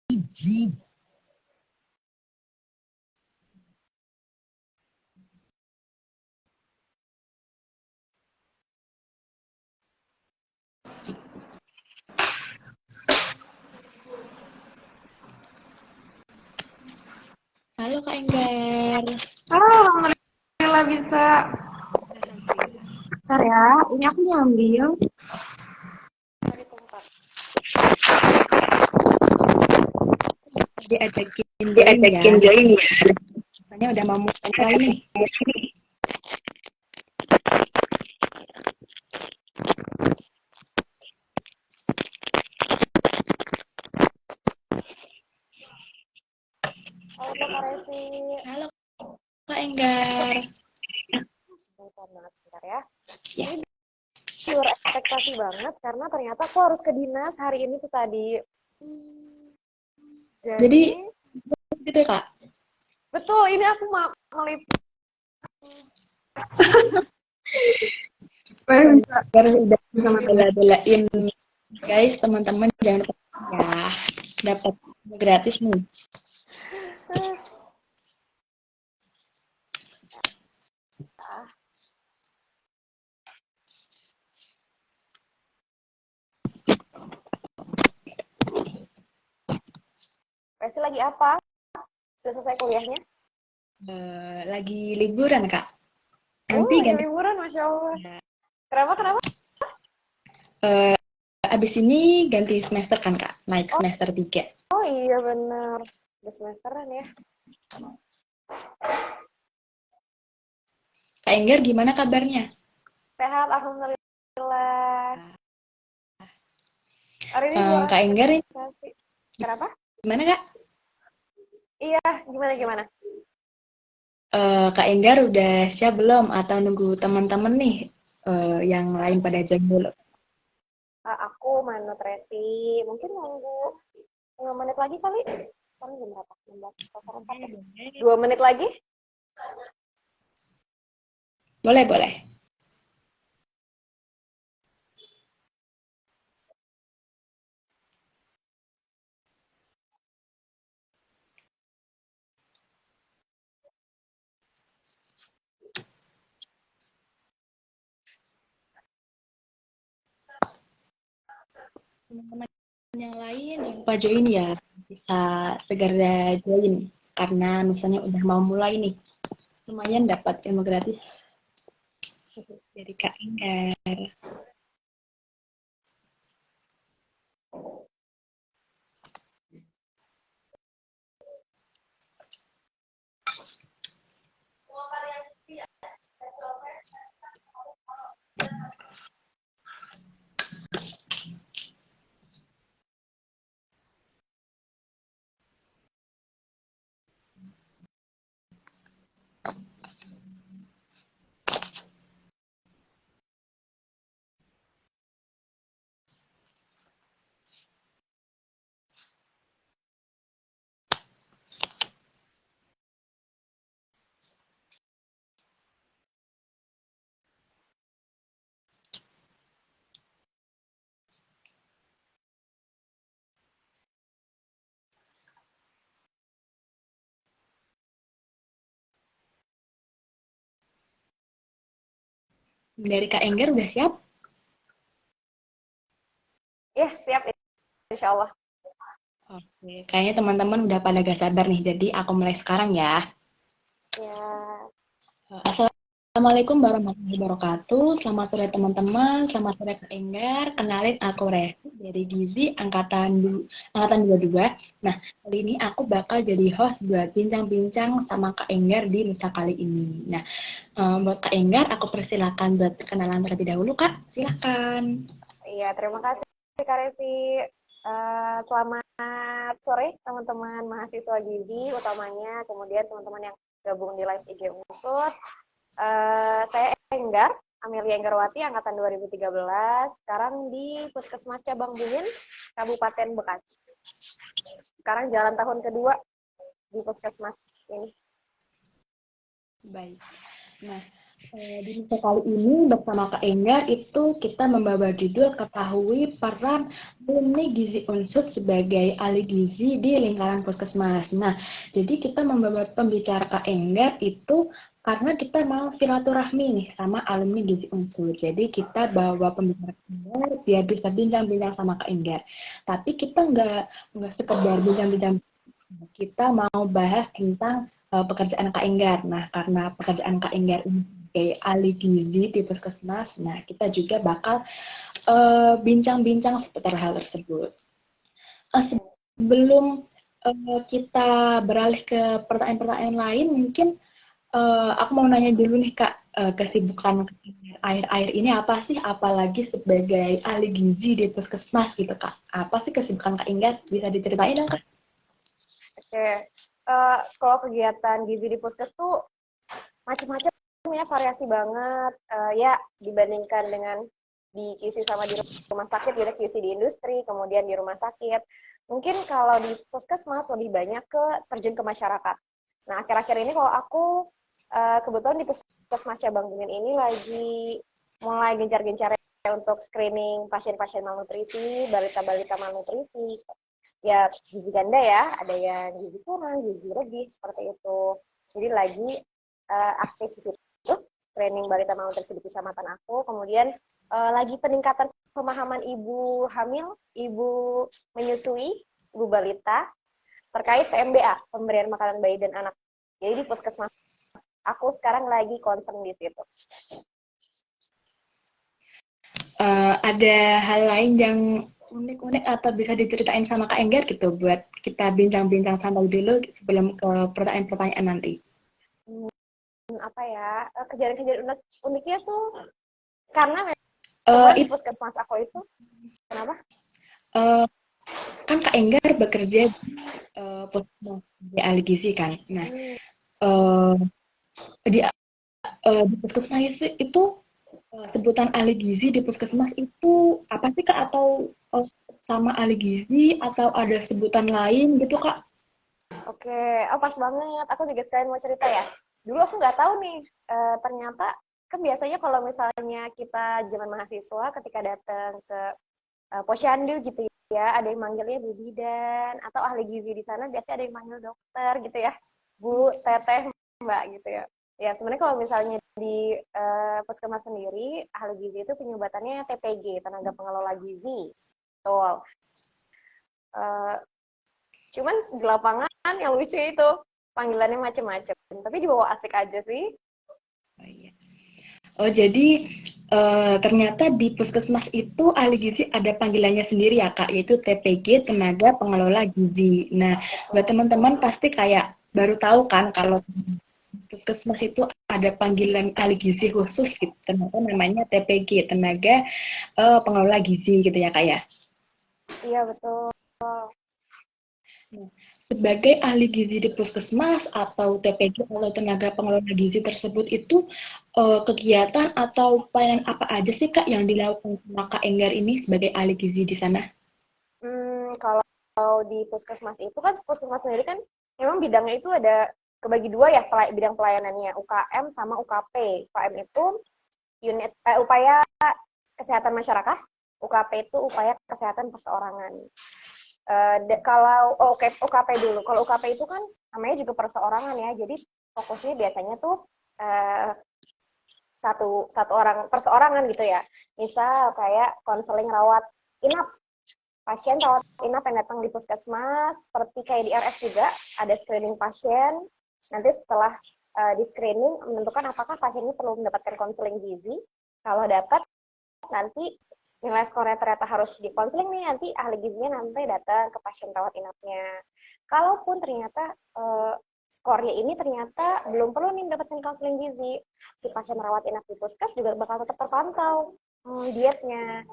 Halo Kak Enggar. Halo, alhamdulillah bisa. Bentar ya, ini aku nyambil. Diajakin join ya. Diajakin join ya. Misalnya udah mau mulai nih. Halo Kak Revi. Halo Kak Enggar. Sebentar ya. Ya. Ini di luar ekspektasi banget karena ternyata aku harus ke dinas hari ini tuh tadi. Jadi Jadi gitu Kak. betul, ini aku mau meliput. Supaya bisa Enggar udah sama teman. bela-belain guys, teman-teman jangan lupa ya. Dapat gratis nih. Revi lagi apa? Sudah selesai kuliahnya? Lagi liburan Kak. Oh, Nanti lagi ganti. liburan, Masya Allah. Ya. Kenapa? Abis ini ganti semester kan Kak. Naik Oh, semester 3. oh iya benar. Udah semesteran ya. Kak Enggar gimana kabarnya? Sehat, alhamdulillah. Hari ini luar Kak Enggar ekspektasi. Kenapa? gimana Kak? Iya, gimana? Kak Enggar udah siap belum? Atau nunggu teman-teman nih yang lain pada jam dulu? Aku main nutrisi. Mungkin nunggu 5 menit lagi kali. Sekarang jam berapa? 16.04 ya? 2 menit lagi? Boleh. Teman-teman yang lain jangan lupa join ya. Bisa segera join. Karena misalnya udah mau mulai nih. Lumayan dapat ilmu gratis dari Kak Enggar. Dari Kak Enggar udah siap? Ya, siap. Insya Allah. Oke, kayaknya teman-teman udah pada gak sabar nih. Jadi aku mulai sekarang ya. Ya, Assalamualaikum warahmatullahi wabarakatuh. Selamat sore teman-teman. Selamat sore Kak Enggar. Kenalin aku Revi dari Gizi angkatan 22. Nah, kali ini aku bakal jadi host buat bincang-bincang sama Kak Enggar di Nusa kali ini. Nah, buat Kak Enggar aku persilakan buat perkenalan terlebih dahulu Kak. Silakan. iya, terima kasih Kak Revi. Selamat sore teman-teman mahasiswa gizi utamanya, kemudian teman-teman yang gabung di live IG Unsur. Saya Enggar, Amelia Enggarwati, angkatan 2013, sekarang di Puskesmas Cabang Buin, Kabupaten Bekasi. Sekarang jalan tahun kedua di Puskesmas ini. Baik. Nah, Di minggu kali ini bersama Kak Enggar itu kita membawa judul ketahui peran alumni Gizi Unsur sebagai ahli gizi di lingkaran Puskesmas. Nah, jadi kita membawa pembicara Kak Enggar itu karena kita mau silaturahmi nih sama alumni Gizi Unsur. Jadi kita bawa pembicara Kak Enggar biar bisa bincang-bincang sama Kak Enggar. Tapi kita nggak sekedar bincang-bincang, kita mau bahas tentang pekerjaan Kak Enggar. Nah, karena pekerjaan Kak Enggar ini sebagai ahli gizi di Puskesmas, nah kita juga bakal bincang-bincang seputar hal tersebut. Sebelum kita beralih ke pertanyaan-pertanyaan lain, mungkin aku mau nanya dulu nih Kak, kesibukan akhir-akhir ini apa sih, apalagi sebagai ahli gizi di Puskesmas gitu Kak? Apa sih kesibukan Kak Enggar? Bisa diceritain dong Kak? Oke, kalau kegiatan gizi di Puskes tuh macam-macam ya, variasi banget. Ya, dibandingkan dengan di QC sama di rumah sakit, gitu, QC di industri, kemudian di rumah sakit. Mungkin kalau di Puskesmas lebih banyak ke terjun ke masyarakat. Nah, akhir-akhir ini kalau aku kebetulan di Puskesmas Cabang Bungin ini lagi mulai gencar-gencarnya untuk screening pasien-pasien malnutrisi, balita-balita malnutrisi. Ya, gizi ganda ya, ada yang gizi kurang, gizi lebih, seperti itu. Jadi lagi aktif di situ, training balita malnutrisi di kecamatan aku, kemudian lagi peningkatan pemahaman ibu hamil, ibu menyusui, ibu balita, terkait PMBA, pemberian makanan bayi dan anak. Jadi di puskesmas aku sekarang lagi concern di situ. Ada hal lain yang unik-unik atau bisa diceritain sama Kak Enggar gitu buat kita bincang-bincang santai dulu sebelum ke pertanyaan-pertanyaan nanti. Apa ya, kejadian-kejadian uniknya tuh karena Uh, memang di it, puskesmas aku itu, kenapa? uh, kan Kak Enggar bekerja di puskesmas di ahli gizi kan. Nah, uh, di puskesmas itu sebutan ahli gizi di puskesmas itu apa sih Kak? Atau sama ahli gizi atau ada sebutan lain gitu Kak? Oke, oh pas banget. Aku juga sekalian mau cerita ya. Dulu aku nggak tahu nih, ternyata kan biasanya kalau misalnya kita zaman mahasiswa ketika datang ke posyandu gitu ya, ada yang manggilnya Bu Bidan atau ahli gizi di sana biasanya ada yang manggil dokter gitu ya, Bu, Teteh, Mbak gitu ya. Ya sebenarnya kalau misalnya di puskesmas sendiri ahli gizi itu penyebutannya TPG, tenaga pengelola gizi. Betul. Uh, Cuman di lapangan yang lucu itu panggilannya macem-macem. Tapi dibawa asik aja sih. Oh, iya. Oh jadi ternyata di puskesmas itu ahli gizi ada panggilannya sendiri ya Kak, yaitu TPG, Tenaga Pengelola Gizi. Nah, buat teman-teman pasti kayak baru tahu kan kalau puskesmas itu ada panggilan ahli gizi khusus gitu. Ternyata namanya TPG, Tenaga Pengelola Gizi gitu ya Kak ya. Iya betul. Nah, sebagai ahli gizi di puskesmas atau TPG atau tenaga pengelola gizi tersebut itu kegiatan atau pelayanan apa aja sih Kak yang dilakukan sama Kak Enggar ini sebagai ahli gizi di sana? Kalau di puskesmas itu kan puskesmas sendiri kan memang bidangnya itu ada kebagi dua ya, bidang pelayanannya UKM sama UKP. UKM itu unit upaya kesehatan masyarakat, UKP itu upaya kesehatan perseorangan. Kalau UKP dulu, kalau UKP itu kan namanya juga perseorangan ya, jadi fokusnya biasanya tuh satu orang perseorangan gitu ya. Misal kayak konseling rawat inap, pasien rawat inap yang datang di puskesmas, seperti kayak di RS juga ada screening pasien. Nanti setelah di screening menentukan apakah pasien ini perlu mendapatkan konseling gizi. Kalau dapat, nanti nilai skornya ternyata harus di konseling nih, nanti ahli gizinya nanti datang ke pasien rawat inapnya. Kalaupun ternyata skornya ini ternyata belum perlu nih mendapatkan konseling gizi, si pasien rawat inap di puskes juga bakal tetap terpantau dietnya.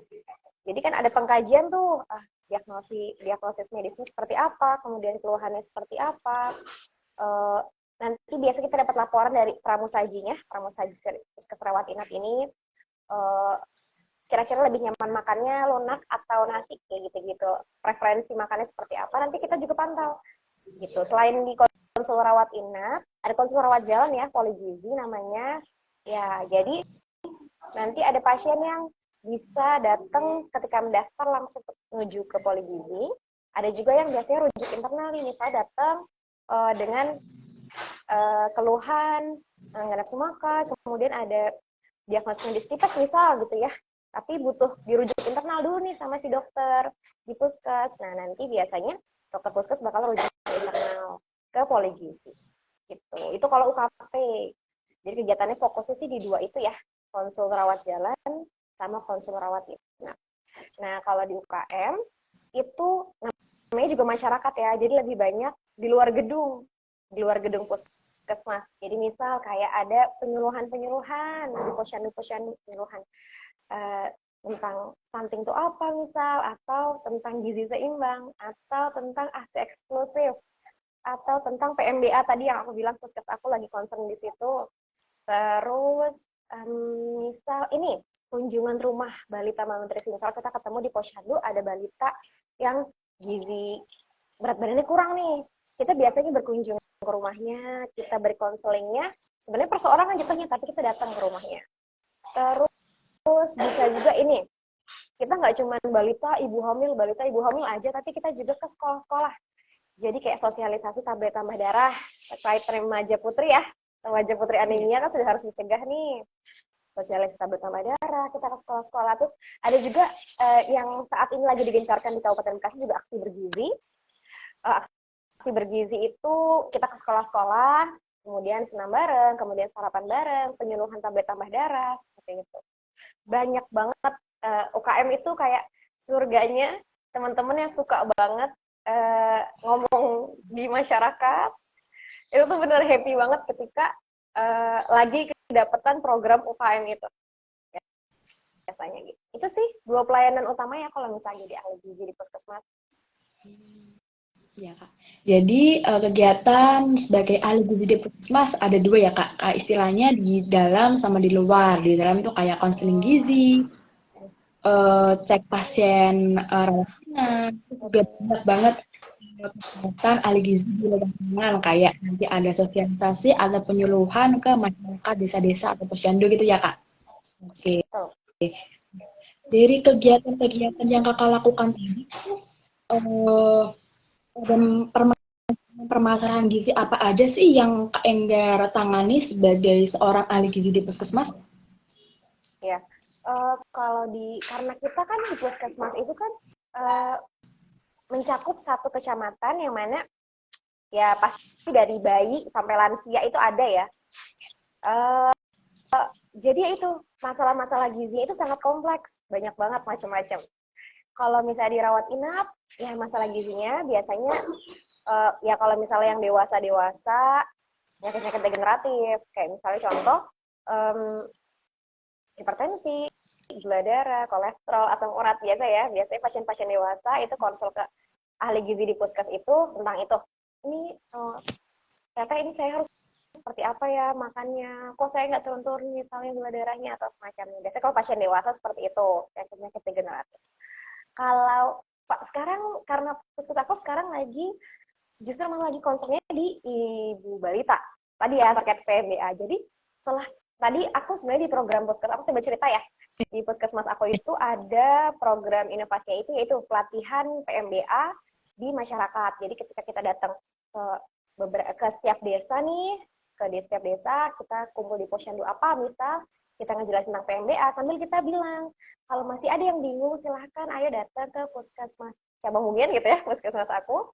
Jadi kan ada pengkajian tuh, diagnosis medisnya seperti apa, kemudian keluhannya seperti apa. Nanti biasa kita dapat laporan dari pramusajinya, pramusaji puskes rawat inap ini, kira-kira lebih nyaman makannya lunak atau nasi, kayak gitu-gitu. Preferensi makannya seperti apa, nanti kita juga pantau. Gitu. Selain di konsul rawat inap, ada konsul rawat jalan ya, poligizi namanya. Ya, jadi nanti ada pasien yang bisa datang ketika mendaftar langsung menuju ke poligizi. Ada juga yang biasanya rujuk internal nih, misalnya datang dengan keluhan nggak nafsu makan, kemudian ada diagnosis medis tipes misal gitu ya, tapi butuh dirujuk internal dulu nih sama si dokter di puskes. Nah nanti biasanya dokter puskes bakal rujuk internal ke poligizi gitu. Itu kalau UKP. Jadi kegiatannya fokusnya sih di dua itu ya, konsul rawat jalan sama konsul rawat inap. Nah kalau di UKM itu namanya juga masyarakat ya, jadi lebih banyak di luar gedung puskesmas. Jadi misal kayak ada penyuluhan-penyuluhan di posyandu-posyandu, penyuluhan uh, tentang stunting itu apa misal, atau tentang gizi seimbang, atau tentang ASI eksklusif, atau tentang PMBA tadi yang aku bilang puskes aku lagi concern di situ. Terus misal ini kunjungan rumah balita malnutrisi. Misal kita ketemu di posyandu ada balita yang gizi berat badannya kurang nih. Kita biasanya berkunjung ke rumahnya, kita beri konselingnya. Sebenarnya perseorangan jatuhnya, tapi kita datang ke rumahnya. Terus bisa juga ini, kita nggak cuma balita ibu hamil aja, tapi kita juga ke sekolah-sekolah. Jadi kayak sosialisasi tablet tambah darah terkait remaja putri ya. Remaja putri anemia kan sudah harus dicegah nih. Sosialisasi tablet tambah darah, kita ke sekolah-sekolah. Terus ada juga yang saat ini lagi digencarkan di Kabupaten Bekasi juga aksi bergizi. Aksi bergizi itu kita ke sekolah-sekolah, kemudian senam bareng, kemudian sarapan bareng, penyuluhan tablet tambah darah, seperti itu. Banyak banget UKM itu kayak surganya teman-teman yang suka banget ngomong di masyarakat. Itu tuh bener happy banget ketika lagi kedapatan program UKM itu biasanya gitu. Itu sih dua pelayanan utama ya kalau misalnya di ahli gizi di puskesmas. Ya, Kak. Jadi kegiatan sebagai ahli gizi di puskesmas ada dua ya, Kak. Istilahnya di dalam sama di luar. Di dalam itu kayak konseling gizi, cek pasien rawat inap, itu juga banyak banget kegiatan ahli gizi di lingkungan, kayak nanti ada sosialisasi, ada penyuluhan ke masyarakat desa-desa atau posyandu gitu ya, Kak. Oke. Dari kegiatan-kegiatan yang Kakak lakukan tadi, ada permasalahan gizi apa aja sih yang Kak Enggar tangani sebagai seorang ahli gizi di puskesmas? Ya, kalau karena kita kan di puskesmas itu kan mencakup satu kecamatan yang mana ya pasti dari bayi sampai lansia itu ada ya. Jadi ya itu masalah-masalah gizi itu sangat kompleks, banyak banget macam-macam. Kalau misalnya dirawat inap, ya masalah gizinya biasanya ya kalau misalnya yang dewasa-dewasa, penyakit-penyakit degeneratif, kayak misalnya contoh hipertensi, gula darah, kolesterol, asam urat biasa ya. Biasanya pasien-pasien dewasa itu konsul ke ahli gizi di puskes itu tentang itu. Ini ternyata ini saya harus seperti apa ya makannya, kok saya nggak turun-turun misalnya gula darahnya atau semacamnya. Biasanya kalau pasien dewasa seperti itu, penyakit degeneratif. Kalau Pak sekarang karena puskes aku sekarang lagi justru malah lagi konsernya di ibu balita tadi ya terkait PMBA. Jadi setelah tadi aku sebenarnya di program puskes aku saya bercerita ya di puskesmas aku itu ada program inovasinya itu yaitu pelatihan PMBA di masyarakat. Jadi ketika kita datang ke setiap desa nih, di setiap desa kita kumpul di posyandu apa misal kita ngejelasin tentang PMBA sambil kita bilang kalau masih ada yang bingung silahkan ayo datang ke puskesmas cabang Hunian gitu ya, puskesmas aku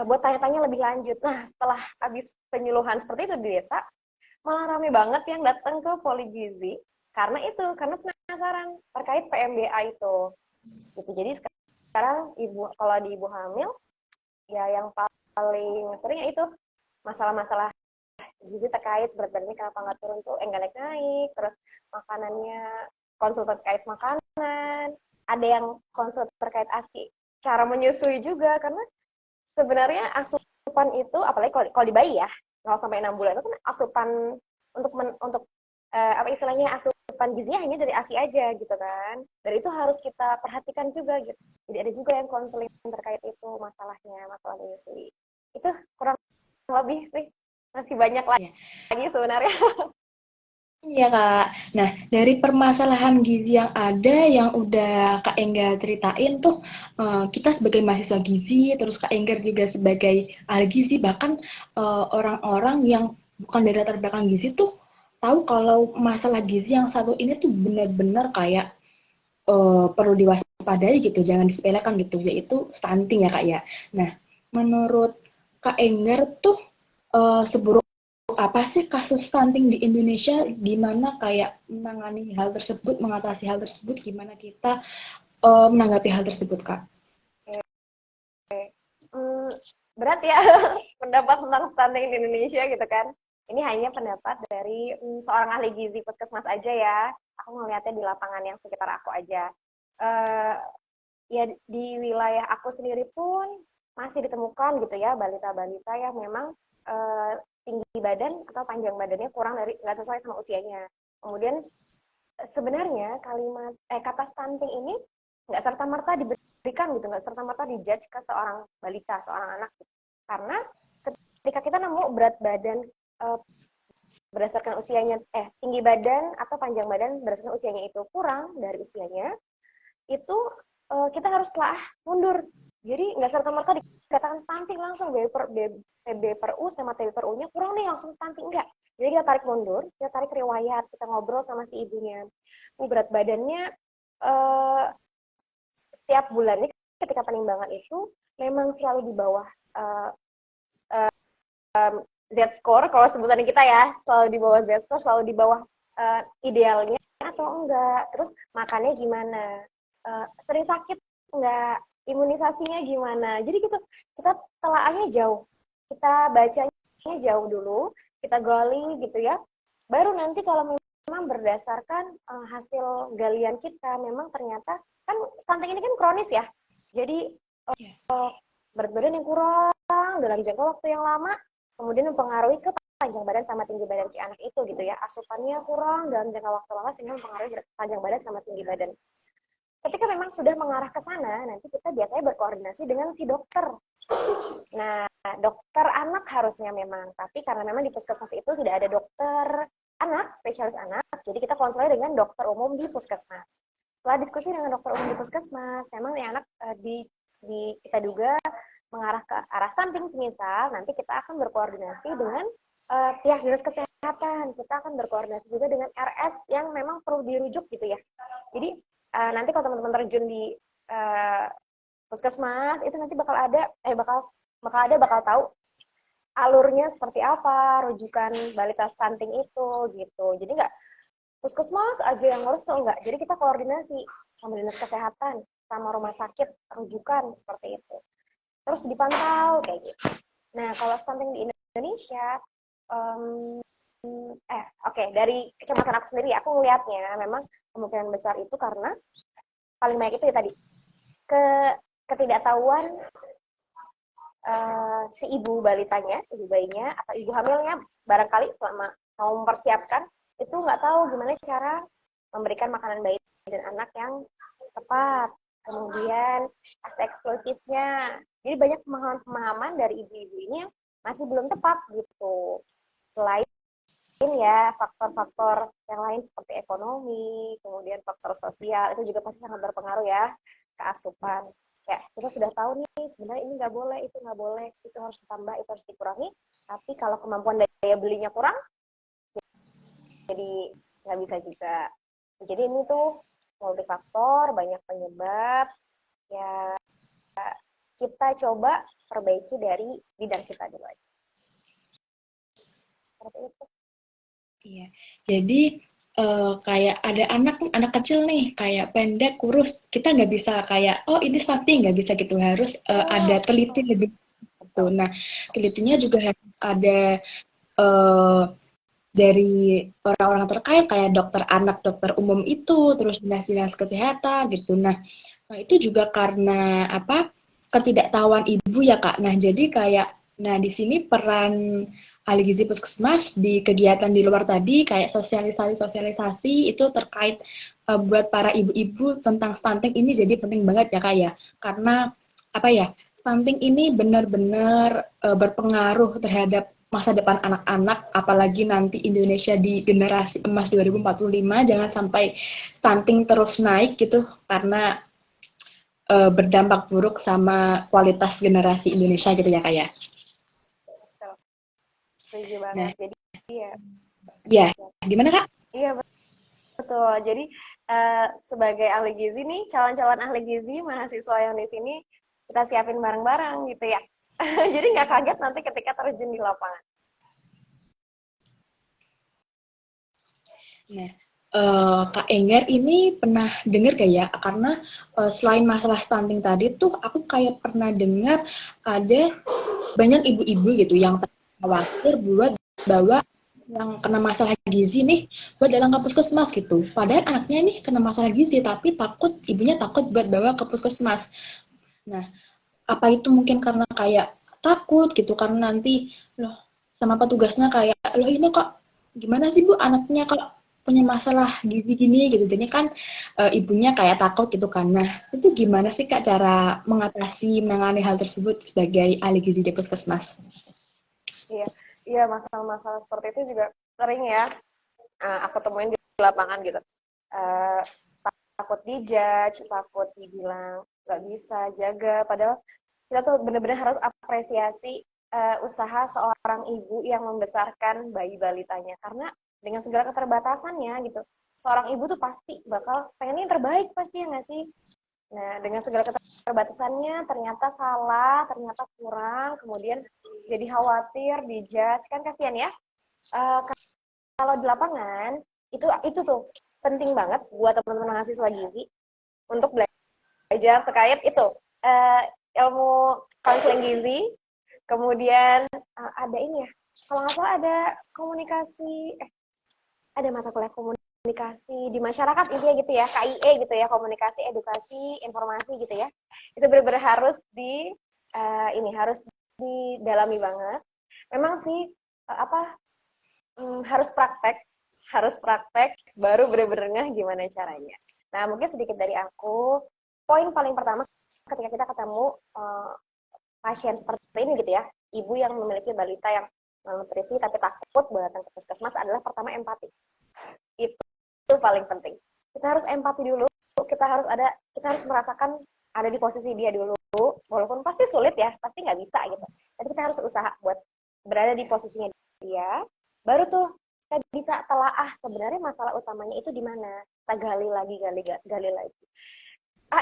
buat tanya-tanya lebih lanjut. Nah setelah habis penyuluhan seperti itu di desa malah rame banget yang datang ke poligizi karena penasaran terkait PMBA itu gitu. Jadi sekarang kalau di ibu hamil ya yang paling sering itu masalah-masalah gizi terkait berat badannya kenapa nggak turun tuh nggak naik-naik, terus makanannya konsul terkait makanan, ada yang konsul terkait ASI cara menyusui juga karena sebenarnya asupan itu apalagi kalau di bayi ya 0 sampai 6 bulan itu kan asupan untuk apa istilahnya asupan gizinya hanya dari ASI aja gitu kan. Dan itu harus kita perhatikan juga gitu. Jadi ada juga yang konseling terkait itu masalah menyusui. Itu kurang lebih sih masih banyak lagi sebenarnya. Iya Kak. Nah, dari permasalahan gizi yang ada, yang udah Kak Enggar ceritain tuh, kita sebagai mahasiswa gizi, terus Kak Enggar juga sebagai ahli gizi, bahkan orang-orang yang bukan dari latar belakang gizi tuh tahu kalau masalah gizi yang satu ini tuh benar-benar kayak perlu diwaspadai gitu, jangan disepelekan gitu, yaitu stunting ya Kak ya. Nah, menurut Kak Enggar tuh seburuk apa sih kasus stunting di Indonesia, gimana kayak menangani hal tersebut, mengatasi hal tersebut, gimana kita menanggapi hal tersebut, Kak? Hmm, berat ya pendapat tentang stunting di Indonesia gitu kan. Ini hanya pendapat dari seorang ahli gizi puskesmas aja ya. Aku ngelihatnya di lapangan yang sekitar aku aja. Uh, ya di wilayah aku sendiri pun masih ditemukan gitu ya balita-balita yang memang uh, tinggi badan atau panjang badannya kurang dari nggak sesuai sama usianya. Kemudian sebenarnya kata stunting ini nggak serta merta diberikan gitu, nggak serta merta dijudge ke seorang balita, seorang anak gitu. Karena ketika kita nemu berat badan uh, berdasarkan usianya, tinggi badan atau panjang badan berdasarkan usianya itu kurang dari usianya, itu kita harus telah mundur. Jadi nggak serta merta dikatakan stunting langsung TB per U sama TB per U-nya kurang nih langsung stunting, enggak. Jadi kita tarik mundur, kita tarik riwayat, kita ngobrol sama si ibunya. Berat badannya uh, setiap bulannya ketika penimbangan itu memang selalu di bawah uh, Z-score, kalau sebutannya kita ya, selalu di bawah Z-score, selalu di bawah idealnya atau enggak. Terus makannya gimana? Sering sakit enggak? Imunisasinya gimana? Jadi kita telaahnya jauh. Kita bacanya jauh dulu, kita gali gitu ya. Baru nanti kalau memang berdasarkan hasil galian kita, memang ternyata kan stunting ini kan kronis ya. Jadi berat badan yang kurang dalam jangka waktu yang lama kemudian mempengaruhi ke panjang badan sama tinggi badan si anak itu gitu ya. Asupannya kurang dalam jangka waktu lama sehingga mempengaruhi panjang badan sama tinggi badan. Ketika memang sudah mengarah ke sana, nanti kita biasanya berkoordinasi dengan si dokter. Nah, dokter anak harusnya memang, tapi karena memang di puskesmas itu tidak ada dokter anak, spesialis anak, jadi kita konsulnya dengan dokter umum di puskesmas. Setelah diskusi dengan dokter umum di puskesmas, memang nih anak kita duga mengarah ke arah stunting semisal, nanti kita akan berkoordinasi dengan pihak dinas kesehatan. Kita akan berkoordinasi juga dengan RS yang memang perlu dirujuk gitu ya. Jadi nanti kalau teman-teman terjun di puskesmas itu nanti bakal tahu alurnya seperti apa, rujukan balita stunting itu gitu. Jadi nggak puskesmas aja yang ngurus tuh enggak. Jadi kita koordinasi sama dinas kesehatan, sama rumah sakit rujukan seperti itu. Terus dipantau kayak gitu. Nah, kalau stunting di Indonesia, dari kecamatan aku sendiri, aku ngelihatnya memang kemungkinan besar itu karena paling banyak itu ya tadi ketidaktahuan si ibu balitanya, ibu bayinya atau ibu hamilnya barangkali selama mau mempersiapkan itu nggak tahu gimana cara memberikan makanan bayi dan anak yang tepat. Kemudian asa eksklusifnya. Jadi banyak pemahaman dari ibu-ibu ini yang masih belum tepat gitu. Selain ya faktor-faktor yang lain seperti ekonomi, kemudian faktor sosial, itu juga pasti sangat berpengaruh ya ke asupan. Ya, kita sudah tahu nih sebenarnya ini nggak boleh, itu nggak boleh, itu harus ditambah, itu harus dikurangi. Tapi kalau kemampuan daya belinya kurang, jadi nggak bisa juga. Jadi ini tuh multifaktor, banyak penyebab. Ya, kita coba perbaiki dari bidang kita dulu aja. Seperti itu. Iya, jadi kayak ada anak kecil nih, kayak pendek, kurus, kita nggak bisa kayak, oh ini stunting, nggak bisa gitu, harus ada teliti lebih gitu. Nah, telitinya juga harus ada uh, dari orang-orang terkait kayak dokter anak, dokter umum itu, terus dinas-dinas kesehatan gitu. Nah, itu juga karena apa? Ketidaktahuan ibu ya Kak. Nah, jadi kayak di sini peran ahli gizi puskesmas di kegiatan di luar tadi kayak sosialisasi itu terkait buat para ibu-ibu tentang stunting ini jadi penting banget ya Kak ya. Karena apa ya? Stunting ini benar-benar berpengaruh terhadap masa depan anak-anak, apalagi nanti Indonesia di generasi emas 2045, jangan sampai stunting terus naik gitu, karena berdampak buruk sama kualitas generasi Indonesia gitu ya Kak ya. Setuju Nah, banget. Jadi ya, ya gimana Kak? iya betul. Jadi sebagai ahli gizi nih, calon-calon ahli gizi mahasiswa yang di sini kita siapin bareng-bareng gitu ya. Jadi nggak kaget nanti ketika terjun di lapangan. Nah, Kak Enggar ini pernah dengar gak ya? Karena selain masalah stunting tadi tuh, aku kayak pernah dengar ada banyak ibu-ibu gitu yang khawatir buat bawa yang kena masalah gizi nih buat dalam ke puskesmas gitu. Padahal anaknya nih kena masalah gizi, tapi ibunya takut buat bawa ke puskesmas. Nah, apa itu mungkin karena kayak takut gitu, karena nanti loh sama petugasnya kayak loh ini kok gimana sih Bu anaknya kok punya masalah gizi gini gitu, jadinya kan ibunya kayak takut gitu kan. Nah itu gimana sih Kak cara menangani hal tersebut sebagai ahli gizi di puskesmas? Iya, iya masalah-masalah seperti itu juga sering ya aku temuin di lapangan gitu. Uh, Takut dijudge, takut dibilang nggak bisa jaga, padahal kita tuh benar-benar harus apresiasi usaha seorang ibu yang membesarkan bayi balitanya, karena dengan segala keterbatasannya gitu, seorang ibu tuh pasti bakal pengen yang terbaik pasti ya nggak sih. Nah, dengan segala keterbatasannya ternyata salah, ternyata kurang, kemudian jadi khawatir, dijudge, kan kasihan ya. Uh, Kalau di lapangan, itu tuh penting banget buat teman-teman mahasiswa gizi untuk belajar terkait itu, uh, ilmu konseling gizi, kemudian ada ini ya, kalau nggak salah ada komunikasi, ada mata kuliah komunikasi di masyarakat intinya gitu ya, KIE gitu ya, komunikasi edukasi informasi gitu ya, itu benar-benar harus harus didalami banget. Memang sih harus praktek baru benar-benar ngeh gimana caranya. Nah mungkin sedikit dari aku, poin paling pertama ketika kita ketemu pasien seperti ini gitu ya, ibu yang memiliki balita yang malnutrisi tapi takut datang ke puskesmas, adalah pertama empati. Itu paling penting. Kita harus empati dulu, kita harus merasakan ada di posisi dia dulu, walaupun pasti sulit ya, pasti nggak bisa gitu. Tapi kita harus usaha buat berada di posisinya dia, baru tuh kita bisa telaah sebenarnya masalah utamanya itu di mana. Kita gali lagi.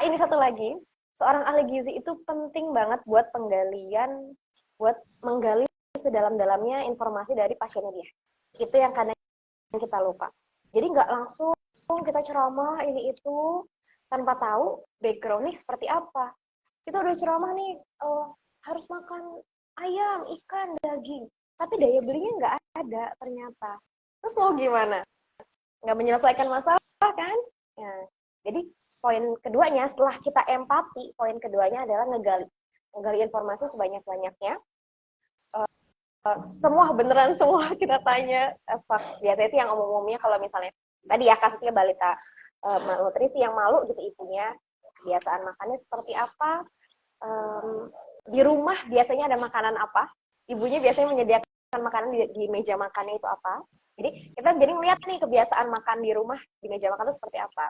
Ini satu lagi, seorang ahli gizi itu penting banget buat menggali sedalam-dalamnya informasi dari pasiennya dia. Itu yang kadang kita lupa. Jadi nggak langsung kita ceramah ini itu tanpa tahu background-nya seperti apa. Kita udah ceramah nih, harus makan ayam, ikan, daging, tapi daya belinya nggak ada ternyata. Terus mau gimana? Nggak menyelesaikan masalah kan? Ya, jadi poin keduanya setelah kita empati, poin keduanya adalah ngegali informasi sebanyak-banyaknya. Semua beneran semua kita tanya. Biasanya itu yang umum-umumnya, kalau misalnya tadi ya kasusnya balita malnutrisi yang malu gitu ibunya, kebiasaan makannya seperti apa, di rumah biasanya ada makanan apa, ibunya biasanya menyediakan makanan di meja makannya itu apa. Jadi kita melihat nih kebiasaan makan di rumah di meja makan itu seperti apa.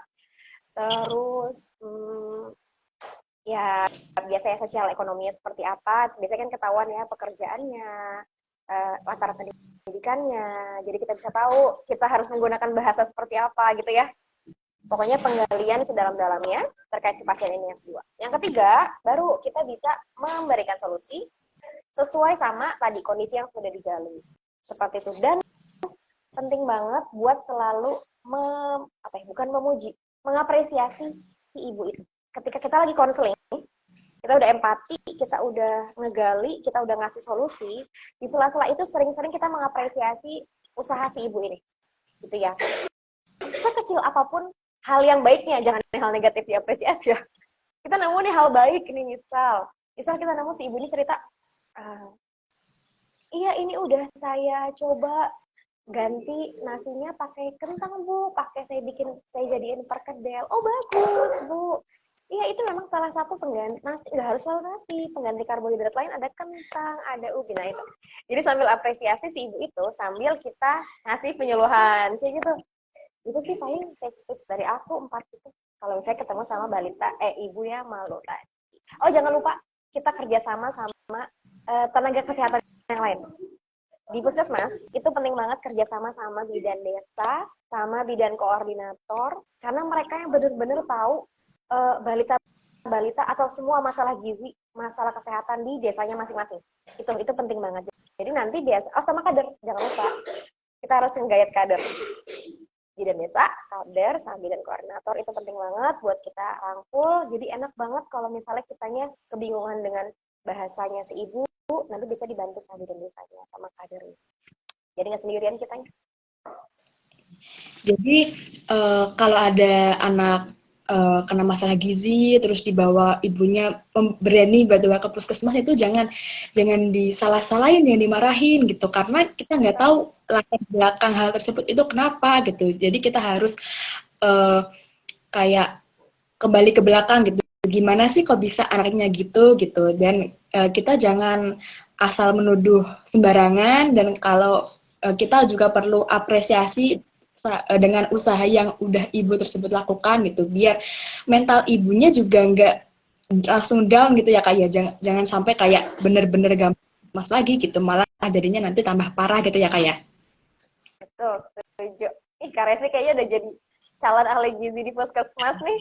Terus ya biasanya sosial ekonominya seperti apa, biasanya kan ketahuan ya pekerjaannya, latar pendidikannya, jadi kita bisa tahu kita harus menggunakan bahasa seperti apa gitu ya. Pokoknya penggalian sedalam-dalamnya terkait si pasien ini yang kedua. Yang ketiga, baru kita bisa memberikan solusi sesuai sama tadi kondisi yang sudah digali. Seperti itu. Dan penting banget buat selalu bukan memuji, mengapresiasi si ibu itu. Ketika kita lagi konseling, kita udah empati, kita udah ngegali, kita udah ngasih solusi, di sela-sela itu sering-sering kita mengapresiasi usaha si ibu ini. Gitu ya. Sekecil apapun hal yang baiknya, jangan hal negatif diapresiasi ya. Kita nemu nih hal baik nih, misal kita nemu si ibu ini cerita, iya ini udah saya coba ganti nasinya pakai kentang Bu, saya jadiin perkedel. Oh bagus Bu, Iya, itu memang salah satu pengganti nasi, nggak harus selalu nasi. Pengganti karbohidrat lain ada kentang, ada ubi. Nah itu. Jadi sambil apresiasi si ibu itu, sambil kita ngasih penyuluhan. Kayak gitu. Itu sih paling tips-tips dari aku 4 itu. Kalau misalnya ketemu sama balita, ibu ya malu tadi. Oh jangan lupa, kita kerjasama sama tenaga kesehatan yang lain. Di puskesmas, itu penting banget kerjasama sama bidan desa, sama bidan koordinator, karena mereka yang benar-benar tahu balita-balita atau semua masalah gizi, masalah kesehatan di desanya masing-masing. Itu penting banget. Jadi nanti biasa, sama kader, jangan lupa. Kita harus menggayat kader. Bidan desa, kader, sama bidan koordinator itu penting banget buat kita rangkul. Jadi enak banget kalau misalnya kitanya kebingungan dengan bahasanya si ibu, nanti bisa dibantu sama bidan desanya, sama kadernya. Jadi nggak sendirian kitanya. Jadi kalau ada anak kena masalah gizi terus dibawa ibunya berani bawa ke puskesmas itu jangan disalah-salahin, jangan dimarahin gitu karena kita nggak tahu latar belakang hal tersebut itu kenapa gitu. Jadi kita harus kayak kembali ke belakang gitu. Gimana sih kok bisa anaknya gitu dan kita jangan asal menuduh sembarangan dan kalau kita juga perlu apresiasi dengan usaha yang udah ibu tersebut lakukan gitu biar mental ibunya juga nggak langsung down gitu ya kayak jangan sampai kayak bener-bener gampang mas lagi gitu malah jadinya nanti tambah parah gitu ya kayak. Betul, setuju. Kak Resi kayaknya udah jadi calon ahli gizi di puskesmas nih.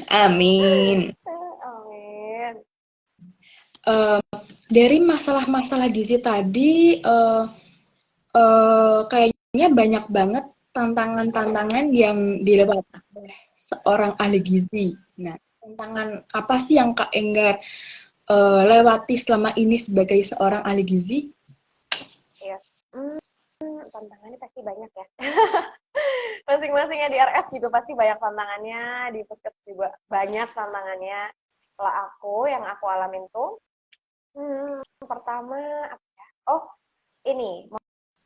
Amin. Amin. Dari masalah-masalah gizi tadi kayaknya banyak banget tantangan-tantangan yang dilewati oleh seorang ahli gizi. Nah, tantangan apa sih yang Kak Enggar lewati selama ini sebagai seorang ahli gizi? Ya, tantangannya pasti banyak ya. Masing-masingnya di RS juga pasti banyak tantangannya, di puskes juga banyak tantangannya. Kalau yang aku alamin tuh, pertama apa ya? Oh, ini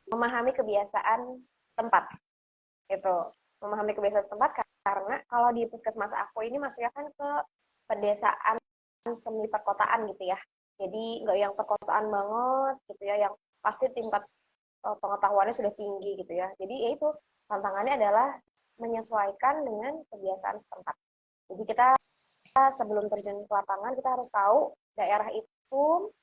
memahami kebiasaan tempat gitu. Memahami kebiasaan tempat karena kalau di puskesmas aku ini masuknya kan ke pedesaan semi perkotaan gitu ya. Jadi nggak yang perkotaan banget gitu ya, yang pasti tingkat pengetahuannya sudah tinggi gitu ya. Jadi ya itu tantangannya adalah menyesuaikan dengan kebiasaan setempat. Jadi kita sebelum terjun ke lapangan kita harus tahu daerah itu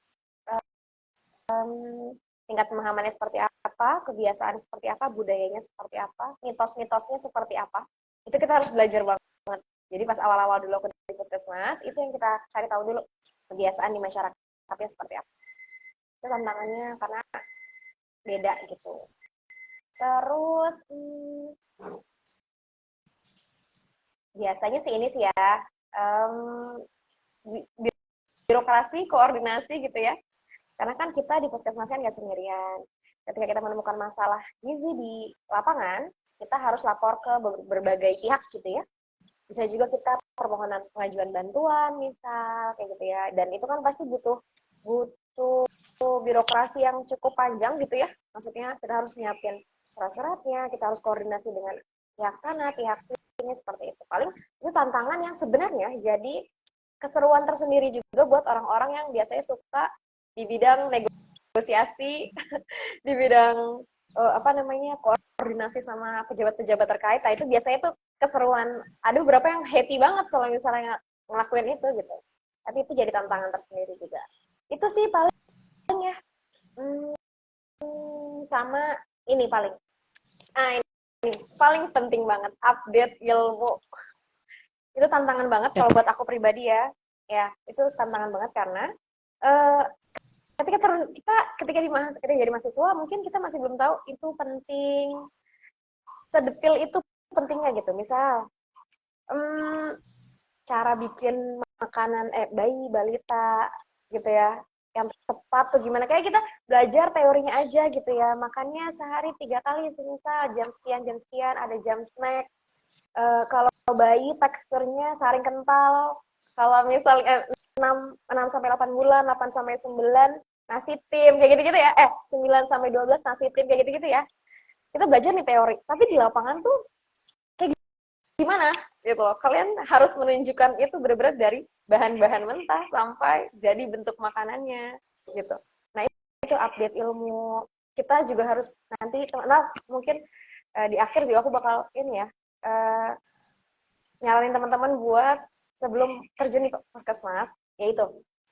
tingkat pemahamannya seperti apa, kebiasaan seperti apa, budayanya seperti apa, mitos-mitosnya seperti apa. Itu kita harus belajar banget. Jadi pas awal-awal dulu aku di puskesmas, itu yang kita cari tahu dulu kebiasaan di masyarakatnya seperti apa. Itu tantangannya karena beda gitu. Terus biasanya sih ini sih ya, birokrasi, koordinasi gitu ya. Karena kan kita di puskesmas kan nggak sendirian. Ketika kita menemukan masalah gizi di lapangan, kita harus lapor ke berbagai pihak gitu ya. Bisa juga kita permohonan pengajuan bantuan misal kayak gitu ya. Dan itu kan pasti butuh birokrasi yang cukup panjang gitu ya. Maksudnya kita harus nyiapin surat-suratnya, kita harus koordinasi dengan pihak sana, pihak sini seperti itu. Paling itu tantangan yang sebenarnya jadi keseruan tersendiri juga buat orang-orang yang biasanya suka di bidang negosiasi, di bidang koordinasi sama pejabat-pejabat terkait. Nah itu biasanya tuh keseruan. Ada beberapa yang happy banget kalau misalnya ngelakuin itu gitu. Tapi itu jadi tantangan tersendiri juga. Itu sih paling ya. Sama ini paling. Ini paling penting banget update ilmu. Itu tantangan banget kalau buat aku pribadi ya. Ya, itu tantangan banget karena ketika jadi mahasiswa mungkin kita masih belum tahu itu penting, sedetil itu pentingnya gitu. Misal cara bikin makanan bayi balita gitu ya yang tepat tuh gimana, kayak kita belajar teorinya aja gitu ya, makannya sehari 3 kali semisal jam sekian ada jam snack. Kalau bayi teksturnya saring kental, kalau misalnya 6 sampai 8 bulan, 8 sampai 9 nasi tim kayak gitu-gitu ya. 9 sampai 12 nasi tim kayak gitu-gitu ya. Kita belajar nih teori, tapi di lapangan tuh kayak gimana gitu loh. Kalian harus menunjukkan itu benar-benar dari bahan-bahan mentah sampai jadi bentuk makanannya gitu. Nah, itu update ilmu. Kita juga harus nanti, nah mungkin di akhir juga aku bakal ini ya, nyaranin teman-teman buat sebelum terjun di puskesmas, yaitu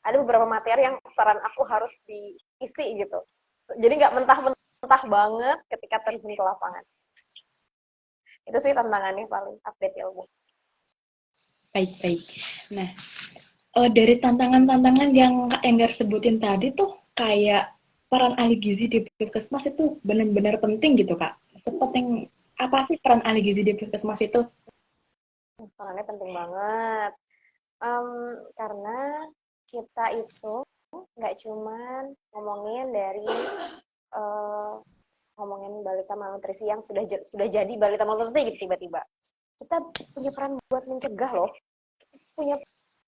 ada beberapa materi yang saran aku harus diisi gitu. Jadi nggak mentah-mentah banget ketika terjun ke lapangan. Itu sih tantangannya paling update ilmu. Baik-baik. Nah, dari tantangan-tantangan yang Kak Enggar sebutin tadi tuh kayak peran ahli gizi di puskesmas itu benar-benar penting gitu Kak. Sepenting apa sih peran ahli gizi di puskesmas itu? Perannya penting banget. Karena kita itu nggak cuman ngomongin dari ngomongin balita malnutrisi yang sudah jadi balita malnutrisi gitu tiba-tiba. Kita punya peran buat mencegah loh. Kita punya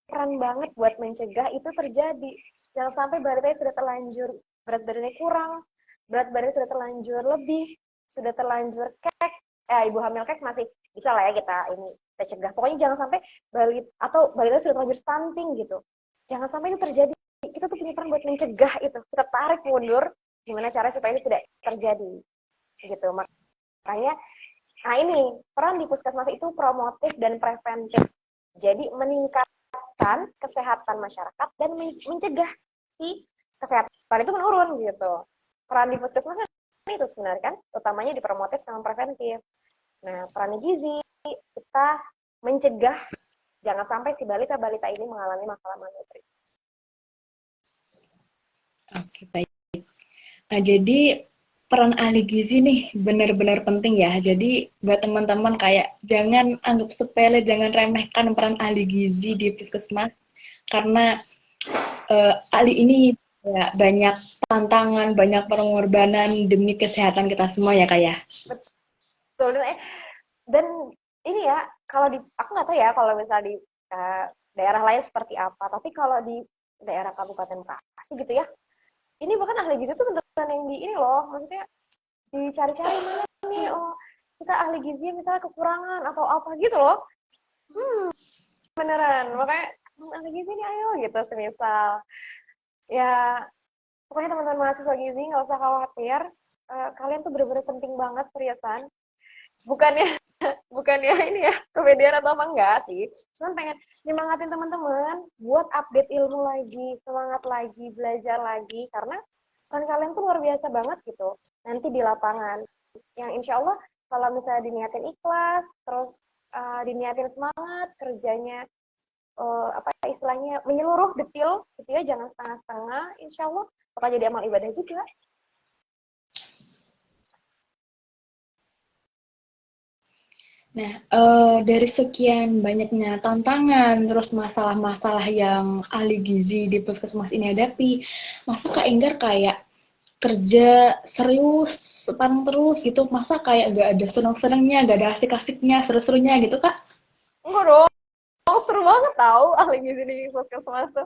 peran banget buat mencegah itu terjadi. Jangan sampai balitanya sudah terlanjur berat badannya kurang, berat badannya sudah terlanjur lebih, sudah terlanjur kek. Ibu hamil kek masih bisa lah ya kita cegah. Pokoknya jangan sampai balita sudah terlanjur stunting gitu. Jangan sampai itu terjadi. Kita tuh punya peran buat mencegah itu. Kita tarik mundur gimana cara supaya itu tidak terjadi. Gitu. Makanya nah ini peran di puskesmas itu promotif dan preventif. Jadi meningkatkan kesehatan masyarakat dan mencegah si kesehatan itu menurun gitu. Peran di puskesmas itu sebenarnya kan utamanya di promotif sama preventif. Nah, peran gizi kita mencegah jangan sampai si balita-balita ini mengalami masalah malnutrisi. Oke, baik. Nah, jadi peran ahli gizi nih benar-benar penting ya. Jadi buat teman-teman kayak jangan anggap sepele, jangan remehkan peran ahli gizi di puskesmas karena ahli ini ya, banyak tantangan, banyak pengorbanan demi kesehatan kita semua ya Kak ya. Betul. Dan ini ya, kalau aku nggak tahu ya kalau misalnya di daerah lain seperti apa, tapi kalau di daerah Kabupaten Bekasi gitu ya, ini bahkan ahli gizi itu beneran yang di ini loh, maksudnya dicari-cari mana nih, oh kita ahli gizi misalnya kekurangan atau apa gitu loh, beneran, makanya ahli gizi nih ayo gitu, semisal, ya pokoknya teman-teman mahasiswa gizi nggak usah khawatir, kalian tuh bener-bener penting banget seriusan, bukannya bukannya ini ya kepedean atau apa enggak sih, cuman pengen nyemangatin teman-teman buat update ilmu lagi, semangat lagi, belajar lagi, karena kan kalian tuh luar biasa banget gitu nanti di lapangan, yang insya Allah kalau misalnya diniatin ikhlas, terus diniatin semangat kerjanya, apa istilahnya menyeluruh detil gitu ya, jangan setengah-setengah, insya Allah bakal jadi amal ibadah juga. Nah, dari sekian banyaknya tantangan, terus masalah-masalah yang ahli gizi di puskesmas ini hadapi, masa Kak Enggar kayak kerja serius, sepaneng terus gitu, masa kayak gak ada seneng-senengnya, gak ada asik-asiknya, seru-serunya gitu Kak? Enggak dong, seru banget tahu ahli gizi di puskesmas tuh,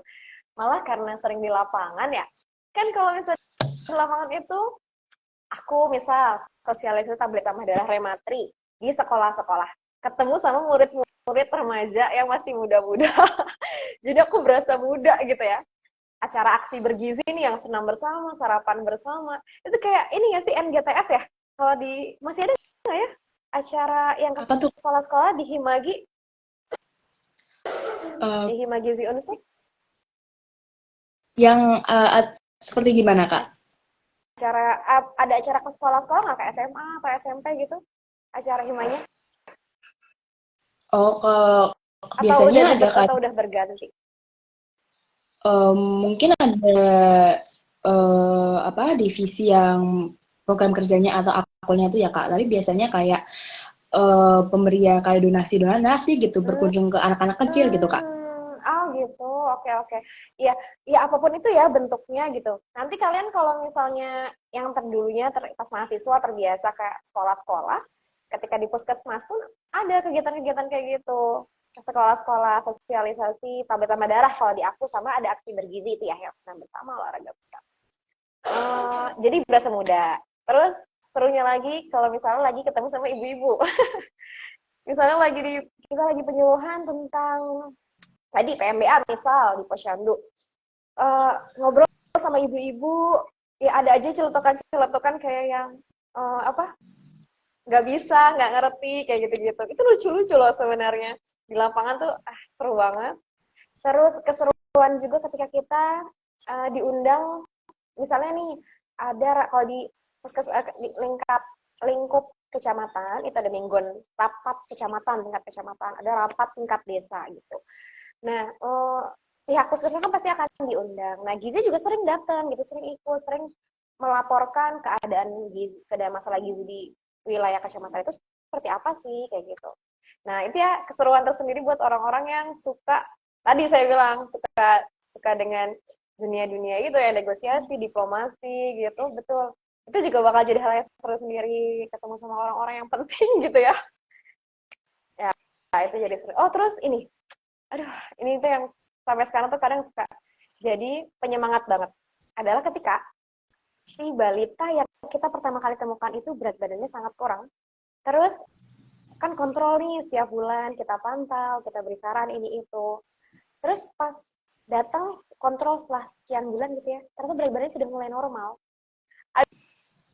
malah karena sering di lapangan ya, kan kalau misalnya di lapangan itu aku misal sosialisasi tablet tambah darah rematri di sekolah-sekolah, ketemu sama murid-murid remaja yang masih muda-muda. Jadi aku berasa muda gitu ya. Acara aksi bergizi nih yang senam bersama, sarapan bersama. Itu kayak ini nggak sih NGTS ya? Kalau di masih ada nggak ya acara yang ke Apa tuh? sekolah-sekolah di Himagi, Uh, di Himagizi Unsur? yang seperti gimana Kak? Ada acara ke sekolah-sekolah nggak, ke SMA atau SMP gitu? Acara himanya? Oh, Atau biasanya ada Kak. udah berganti? Mungkin ada apa divisi yang program kerjanya atau akulnya itu ya Kak. Tapi biasanya kayak pemberian kayak donasi gitu Hmm, berkunjung ke anak-anak kecil gitu Kak. oh gitu, oke oke. Iya, ya apapun itu ya bentuknya gitu. Nanti kalian kalau misalnya yang terdulunya pas mahasiswa terbiasa ke sekolah-sekolah, ketika di puskesmas pun ada kegiatan-kegiatan kayak gitu. Ke sekolah-sekolah sosialisasi tablet tambah darah kalau di aku, sama ada aksi bergizi itu ya yang senam bersama, olahraga bersama. Jadi berasa muda. Terus serunya lagi kalau misalnya lagi ketemu sama ibu-ibu. Misalnya kita lagi penyuluhan tentang tadi PMBA misal di Posyandu, ngobrol sama ibu-ibu, ya ada aja celetukan kayak yang apa, nggak bisa, nggak ngerti, kayak gitu-gitu. Itu lucu-lucu loh sebenarnya. Di lapangan tuh seru banget. Terus keseruan juga ketika kita diundang, misalnya nih, kalau di di lingkup kecamatan, itu ada mingguan rapat kecamatan, tingkat kecamatan, ada rapat tingkat desa gitu. Nah, pihak puskesmas kan pasti akan diundang. Nah, Gizi juga sering datang gitu, sering ikut, sering melaporkan keadaan masalah gizi di wilayah kecamatan itu seperti apa sih, kayak gitu. Nah, itu ya keseruan tersendiri buat orang-orang yang suka, tadi saya bilang, suka dengan dunia-dunia itu ya, negosiasi, diplomasi gitu, betul. Itu juga bakal jadi hal yang seru sendiri, ketemu sama orang-orang yang penting gitu ya. Ya, itu jadi seru. Oh, terus ini, aduh, ini tuh yang sampai sekarang tuh kadang suka jadi penyemangat banget. Adalah ketika si balita yang kita pertama kali temukan itu berat badannya sangat kurang. Terus kan kontrol nih setiap bulan, kita pantau, kita beri saran ini itu. Terus pas datang kontrol setelah sekian bulan gitu ya, ternyata berat badannya sudah mulai normal.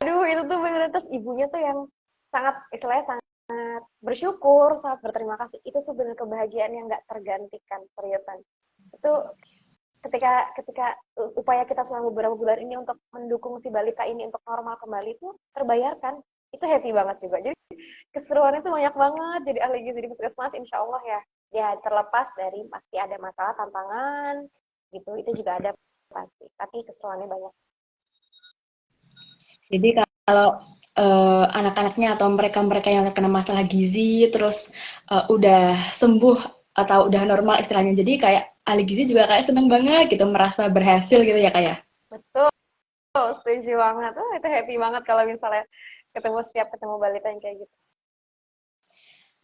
Aduh, itu tuh bener, terus ibunya tuh yang sangat, istilahnya sangat bersyukur, sangat berterima kasih. Itu tuh bener kebahagiaan yang nggak tergantikan, seriusan. Itu ketika upaya kita selama beberapa bulan ini untuk mendukung si balita ini untuk normal kembali itu terbayarkan. Itu happy banget juga. Jadi keseruan itu banyak banget. Jadi ahli gizi di puskesmas, insya Allah ya. Ya terlepas dari pasti ada masalah, tantangan, gitu. Itu juga ada pasti. Tapi keseruannya banyak. Jadi kalau anak-anaknya atau mereka-mereka yang terkena masalah gizi terus udah sembuh atau udah normal istilahnya, jadi kayak ahli gizi juga kayak seneng banget gitu, merasa berhasil gitu ya kayak. Betul, setuju banget. Itu happy banget kalau misalnya setiap ketemu balita yang kayak gitu.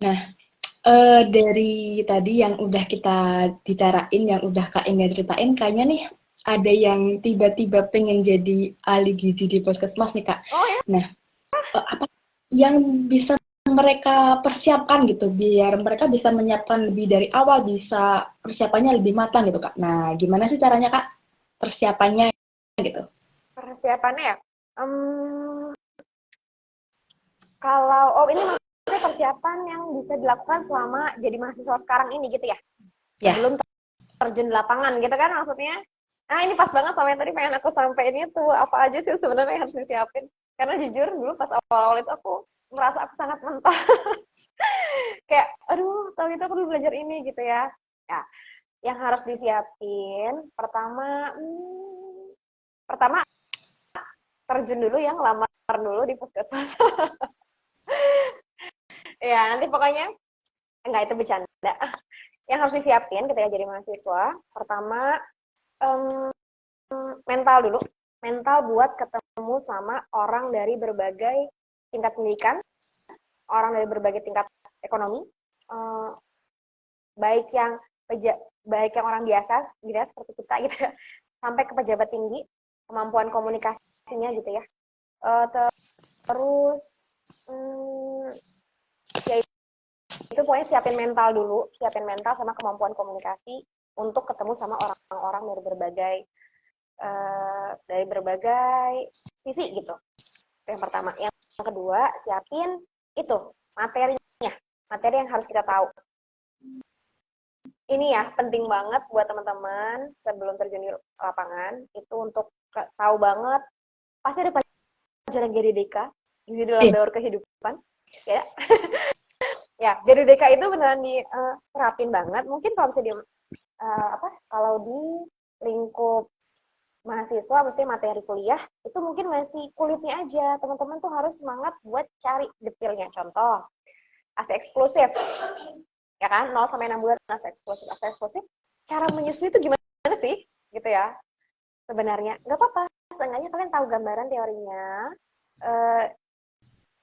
Nah, dari tadi yang udah kita bicarain, yang udah Kak Inga ceritain, kayaknya nih ada yang tiba-tiba pengen jadi ahli gizi di puskesmas nih Kak. Oh ya? Nah, apa yang bisa mereka persiapkan gitu biar mereka bisa menyiapkan lebih dari awal, bisa persiapannya lebih matang gitu Kak. Nah, gimana sih caranya Kak persiapannya gitu? Persiapannya ya? Kalau ini maksudnya persiapan yang bisa dilakukan selama jadi mahasiswa sekarang ini gitu ya? Ya. Sebelum terjun di lapangan gitu kan maksudnya? Nah, ini pas banget sama yang tadi pengen aku sampaikan itu, apa aja sih sebenarnya yang harus disiapin. Karena jujur dulu pas awal-awal itu aku merasa aku sangat mentah. Kayak, aduh, tau gitu aku dulu belajar ini gitu ya. Ya, yang harus disiapin, pertama terjun dulu, yang lamar dulu di puskesmas. Ya, nanti pokoknya, enggak, itu bercanda. Yang harus disiapin ketika jadi mahasiswa, pertama, mental dulu. Mental buat ketemu sama orang dari berbagai tingkat pendidikan, orang dari berbagai tingkat ekonomi, baik yang orang biasa gitu ya, seperti kita gitu ya, sampai ke pejabat tinggi, kemampuan komunikasinya gitu ya. Terus ya itu pokoknya siapin mental dulu, siapin mental sama kemampuan komunikasi untuk ketemu sama orang-orang dari berbagai sisi gitu. Itu yang pertama. Yang kedua, siapin itu materinya, materi yang harus kita tahu. Ini ya penting banget buat teman-teman sebelum terjun di lapangan itu untuk tahu banget, pasti ada pelajaran GDDK, gizi dalam daur kehidupan, ya. Ya, GDDK itu beneran diterapin banget. Mungkin kalau bisa kalau di lingkup mahasiswa, mesti materi kuliah, itu mungkin masih kulitnya aja. Teman-teman tuh harus semangat buat cari detailnya. Contoh, ASI eksklusif. Ya kan, 0 sampai 6 bulan ASI eksklusif. ASI eksklusif, cara menyusui itu gimana sih? Gitu ya. Sebenarnya, nggak apa-apa. Seenggaknya kalian tahu gambaran teorinya.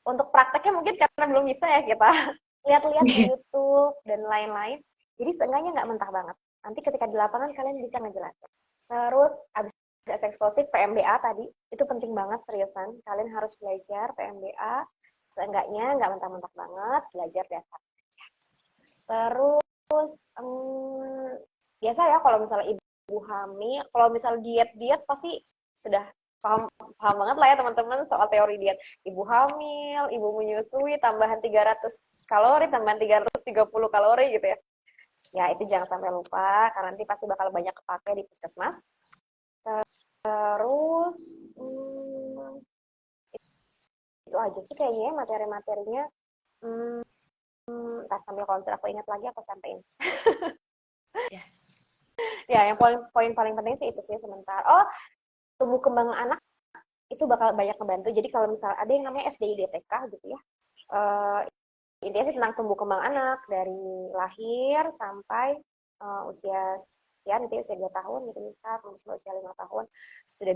Untuk prakteknya mungkin karena belum bisa ya kita lihat-lihat di YouTube dan lain-lain. Jadi seenggaknya nggak mentah banget. Nanti ketika di lapangan kalian bisa ngejelasin. Terus abis eksklusif PMBA tadi itu penting banget, seriusan. Kalian harus belajar PMBA. Seenggaknya nggak mentah-mentah banget, belajar dasar. Terus biasa ya kalau misalnya ibu hamil, kalau misalnya diet pasti sudah paham paham banget lah ya teman-teman soal teori diet. Ibu hamil, ibu menyusui, tambahan 300 kalori, tambahan 330 kalori gitu ya. Ya itu jangan sampai lupa karena nanti pasti bakal banyak kepake di puskesmas. Terus itu aja sih kayaknya materi-materinya. Hmm, Entah sambil kalau misalnya aku ingat lagi aku sampaikan. Ya. Ya, yang poin paling penting sih itu sih sebentar. Oh, tumbuh kembang anak itu bakal banyak membantu. Jadi kalau misalnya ada yang namanya SDI DTK gitu ya, intinya sih tentang tumbuh kembang anak dari lahir sampai usia sekian, nanti usia 2 tahun gitu misal, kemudian usia 5 tahun sudah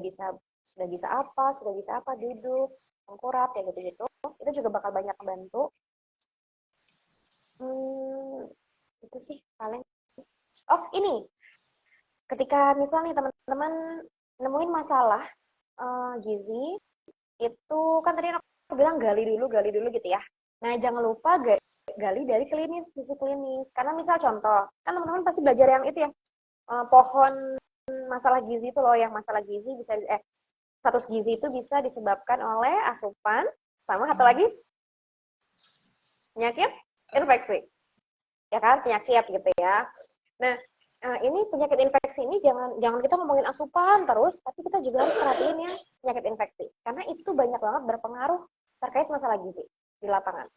bisa apa, duduk, tengkurap, ya gitu-gitu. Itu juga bakal banyak membantu. Hmm, itu sih paling. Oh, ini ketika misalnya nih teman-teman nemuin masalah gizi, itu kan tadi aku bilang gali dulu gitu ya. Nah, jangan lupa gali dari klinis, sisi klinis. Karena misal contoh, kan teman-teman pasti belajar yang itu ya, pohon masalah gizi itu loh, yang masalah gizi bisa, status gizi itu bisa disebabkan oleh asupan, sama satu lagi, penyakit infeksi. Ya kan, penyakit gitu ya. Nah, ini penyakit infeksi ini jangan kita ngomongin asupan terus, tapi kita juga harus perhatiin ya penyakit infeksi. Karena itu banyak banget berpengaruh terkait masalah gizi di lapangan.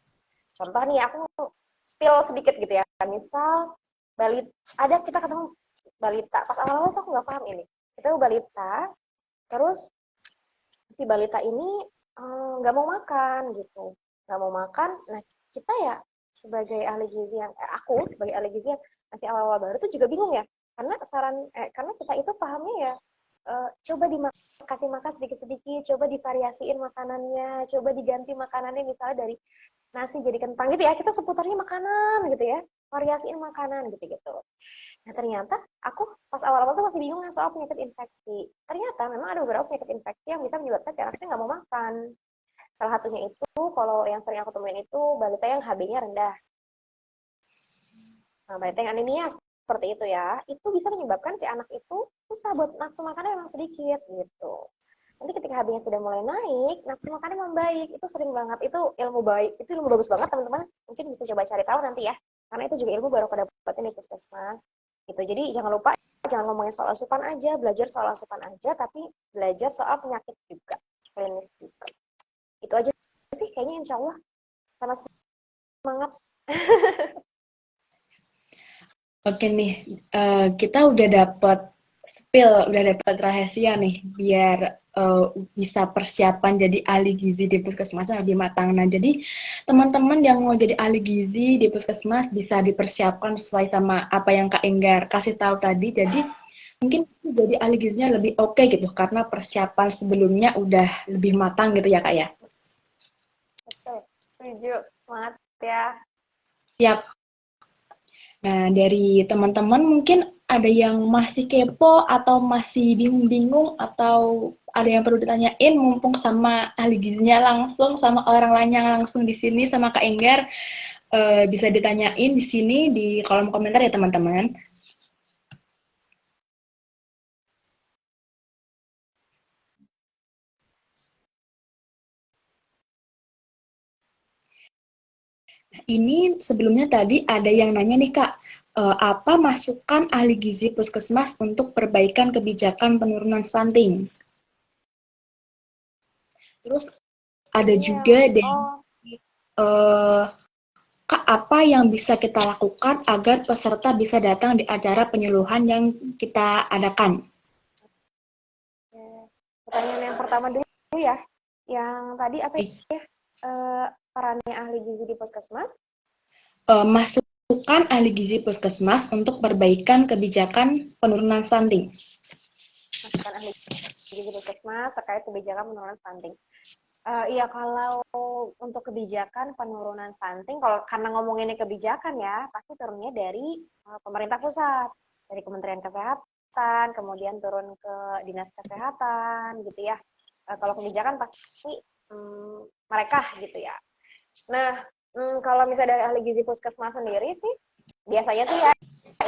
Contoh nih, aku spill sedikit gitu ya. Misal kita ketemu balita. Pas awal-awal tuh aku nggak paham ini. Kita balita, terus si balita ini nggak mau makan gitu. Nggak mau makan. Nah, kita ya sebagai ahli gizi aku sebagai ahli gizi yang masih awal-awal baru tuh juga bingung ya. Karena kita itu pahamnya ya, coba kasih makan sedikit-sedikit, coba divariasiin makanannya, coba diganti makanannya misalnya dari nasi jadi kentang gitu ya, kita seputarnya makanan gitu ya, variasiin makanan gitu-gitu. Nah ternyata aku pas awal-awal tuh masih bingung soal penyakit infeksi. Ternyata memang ada beberapa penyakit infeksi yang bisa menyebabkan si anaknya nggak mau makan. Salah satunya itu, kalau yang sering aku temuin itu balita yang HB-nya rendah. Nah, balita yang anemia seperti itu ya, itu bisa menyebabkan si anak itu susah buat nafsu makannya memang sedikit gitu. Nanti ketika HB-nya sudah mulai naik, nafsu makannya membaik. Itu sering banget, itu ilmu baik, itu ilmu bagus banget teman-teman. Mungkin bisa coba cari tahu nanti ya. Karena itu juga ilmu baru aku dapetin di puskesmas. Gitu. Jadi jangan lupa, jangan ngomongin soal asupan aja, belajar soal asupan aja, tapi belajar soal penyakit juga, klinis juga. Itu aja sih kayaknya insya Allah. Sama semangat. Oke nih, kita udah dapat udah dapat rahasia nih, biar bisa persiapan jadi ahli gizi di puskesmas lebih matang. Nah, jadi teman-teman yang mau jadi ahli gizi di puskesmas bisa dipersiapkan sesuai sama apa yang Kak Enggar kasih tahu tadi. Jadi mungkin jadi ahli gizinya lebih oke gitu, karena persiapan sebelumnya udah lebih matang gitu ya Kak ya. Betul, setuju. Semangat ya. Siap. Nah, dari teman-teman mungkin ada yang masih kepo atau masih bingung-bingung atau ada yang perlu ditanyain mumpung sama ahli gizinya langsung sama orang lain yang langsung di sini sama Kak Enggar, bisa ditanyain di sini di kolom komentar ya teman-teman. Ini sebelumnya tadi ada yang nanya nih Kak, apa masukan ahli gizi puskesmas untuk perbaikan kebijakan penurunan stunting? Terus ada juga deh, Kak, apa yang bisa kita lakukan agar peserta bisa datang di acara penyuluhan yang kita adakan? Pertanyaan yang pertama dulu ya, yang tadi apa ya? Perannya ahli gizi di puskesmas? Masukan ahli gizi puskesmas untuk perbaikan kebijakan penurunan stunting. Masukan ahli gizi puskesmas terkait kebijakan penurunan stunting. Iya, kalau untuk kebijakan penurunan stunting, kalau karena ngomonginnya kebijakan ya, pasti turunnya dari pemerintah pusat, dari Kementerian Kesehatan, kemudian turun ke Dinas Kesehatan, gitu ya. Kalau kebijakan pasti mereka gitu ya. Nah, kalau misalnya dari ahli gizi puskesmas sendiri sih, biasanya tuh ya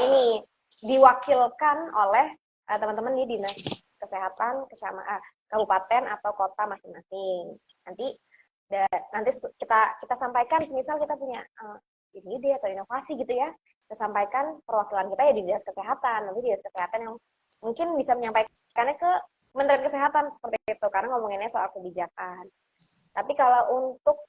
ini diwakilkan oleh teman-teman di dinas kesehatan kabupaten atau kota masing-masing. Nanti kita sampaikan, misal kita punya ide atau inovasi gitu ya, kita sampaikan perwakilan kita ya di dinas kesehatan. Nanti dinas kesehatan yang mungkin bisa menyampaikannya ke Kementerian Kesehatan seperti itu, karena ngomonginnya soal kebijakan. Tapi kalau untuk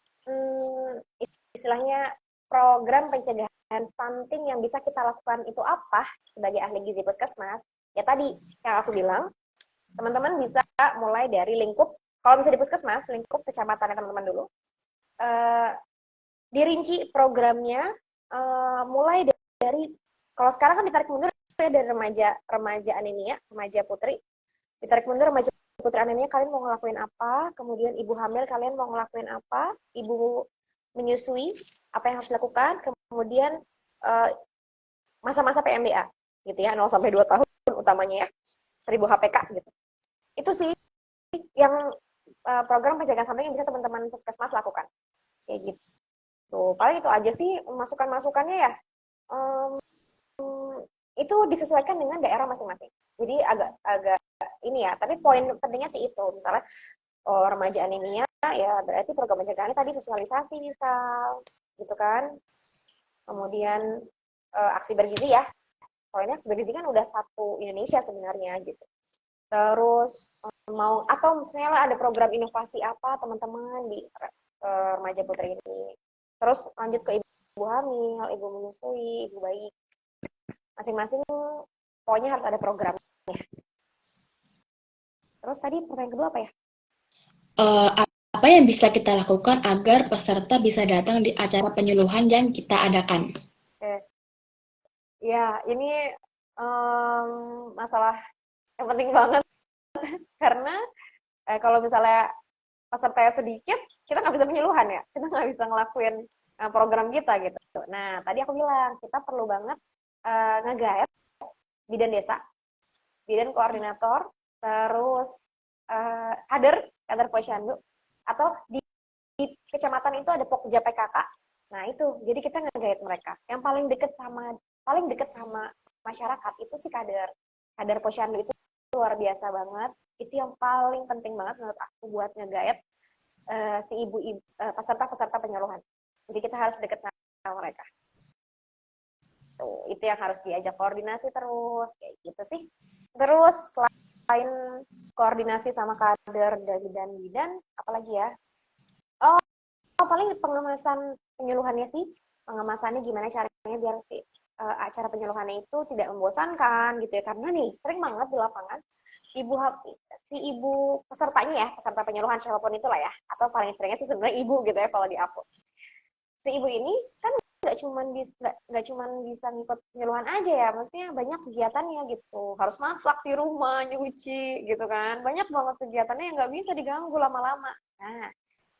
istilahnya program pencegahan stunting yang bisa kita lakukan itu apa sebagai ahli gizi puskesmas, ya tadi yang aku bilang, teman-teman bisa mulai dari lingkup, kalau bisa di puskesmas, lingkup kecamatan teman-teman dulu, dirinci programnya, mulai dari, kalau sekarang kan ditarik mundur ya, dari remaja anemia, remaja putri, ditarik mundur remaja putri anemia, kalian mau ngelakuin apa, kemudian ibu hamil kalian mau ngelakuin apa, ibu menyusui apa yang harus dilakukan, kemudian masa-masa PMDA gitu ya, 0 sampai 2 tahun utamanya ya, 1000 HPK gitu. Itu sih yang program pencegahan stunting yang bisa teman-teman puskesmas lakukan. Kayak gitu. Paling itu aja sih masukan-masukannya ya. Itu disesuaikan dengan daerah masing-masing. Jadi agak ini ya, tapi poin pentingnya sih itu. Misalnya remaja anemia, ya berarti program pencegahannya tadi sosialisasi misal, gitu kan. Kemudian aksi bergizi ya. Poinnya aksi bergizi kan udah satu Indonesia sebenarnya gitu. Terus atau misalnya ada program inovasi apa teman-teman di remaja putri ini. Terus lanjut ke ibu hamil, ibu menyusui, ibu bayi. Masing-masing pokoknya harus ada programnya. Terus tadi pertanyaan kedua apa ya? Apa yang bisa kita lakukan agar peserta bisa datang di acara penyuluhan yang kita adakan? Ya, ini masalah yang penting banget karena kalau misalnya pesertanya sedikit, kita nggak bisa penyuluhan ya, kita nggak bisa ngelakuin program kita gitu. Nah, tadi aku bilang kita perlu banget nge-guide bidan desa, bidan koordinator, terus kader posyandu, atau di kecamatan itu ada Pokja PKK. Nah itu, jadi kita nge-guide mereka. Yang paling deket sama masyarakat itu sih kader posyandu itu luar biasa banget. Itu yang paling penting banget menurut aku buat nge-guide si peserta-peserta penyuluhan. Jadi kita harus deket sama mereka. Tuh, itu yang harus diajak koordinasi terus, kayak gitu sih. Terus selain koordinasi sama kader dari bidan, apalagi ya? Oh, paling pengemasan penyuluhannya sih. Pengemasannya gimana caranya biar acara penyuluhannya itu tidak membosankan gitu ya. Karena nih, sering banget di lapangan, si ibu pesertanya ya, peserta penyuluhan siapapun itulah ya, atau paling seringnya sih sebenarnya ibu gitu ya kalau di aku. Si ibu ini kan nggak cuman bisa ngikut penyuluhan aja ya, maksudnya banyak kegiatannya gitu, harus masak di rumah, nyuci gitu kan, banyak banget kegiatannya yang nggak bisa diganggu lama-lama. Nah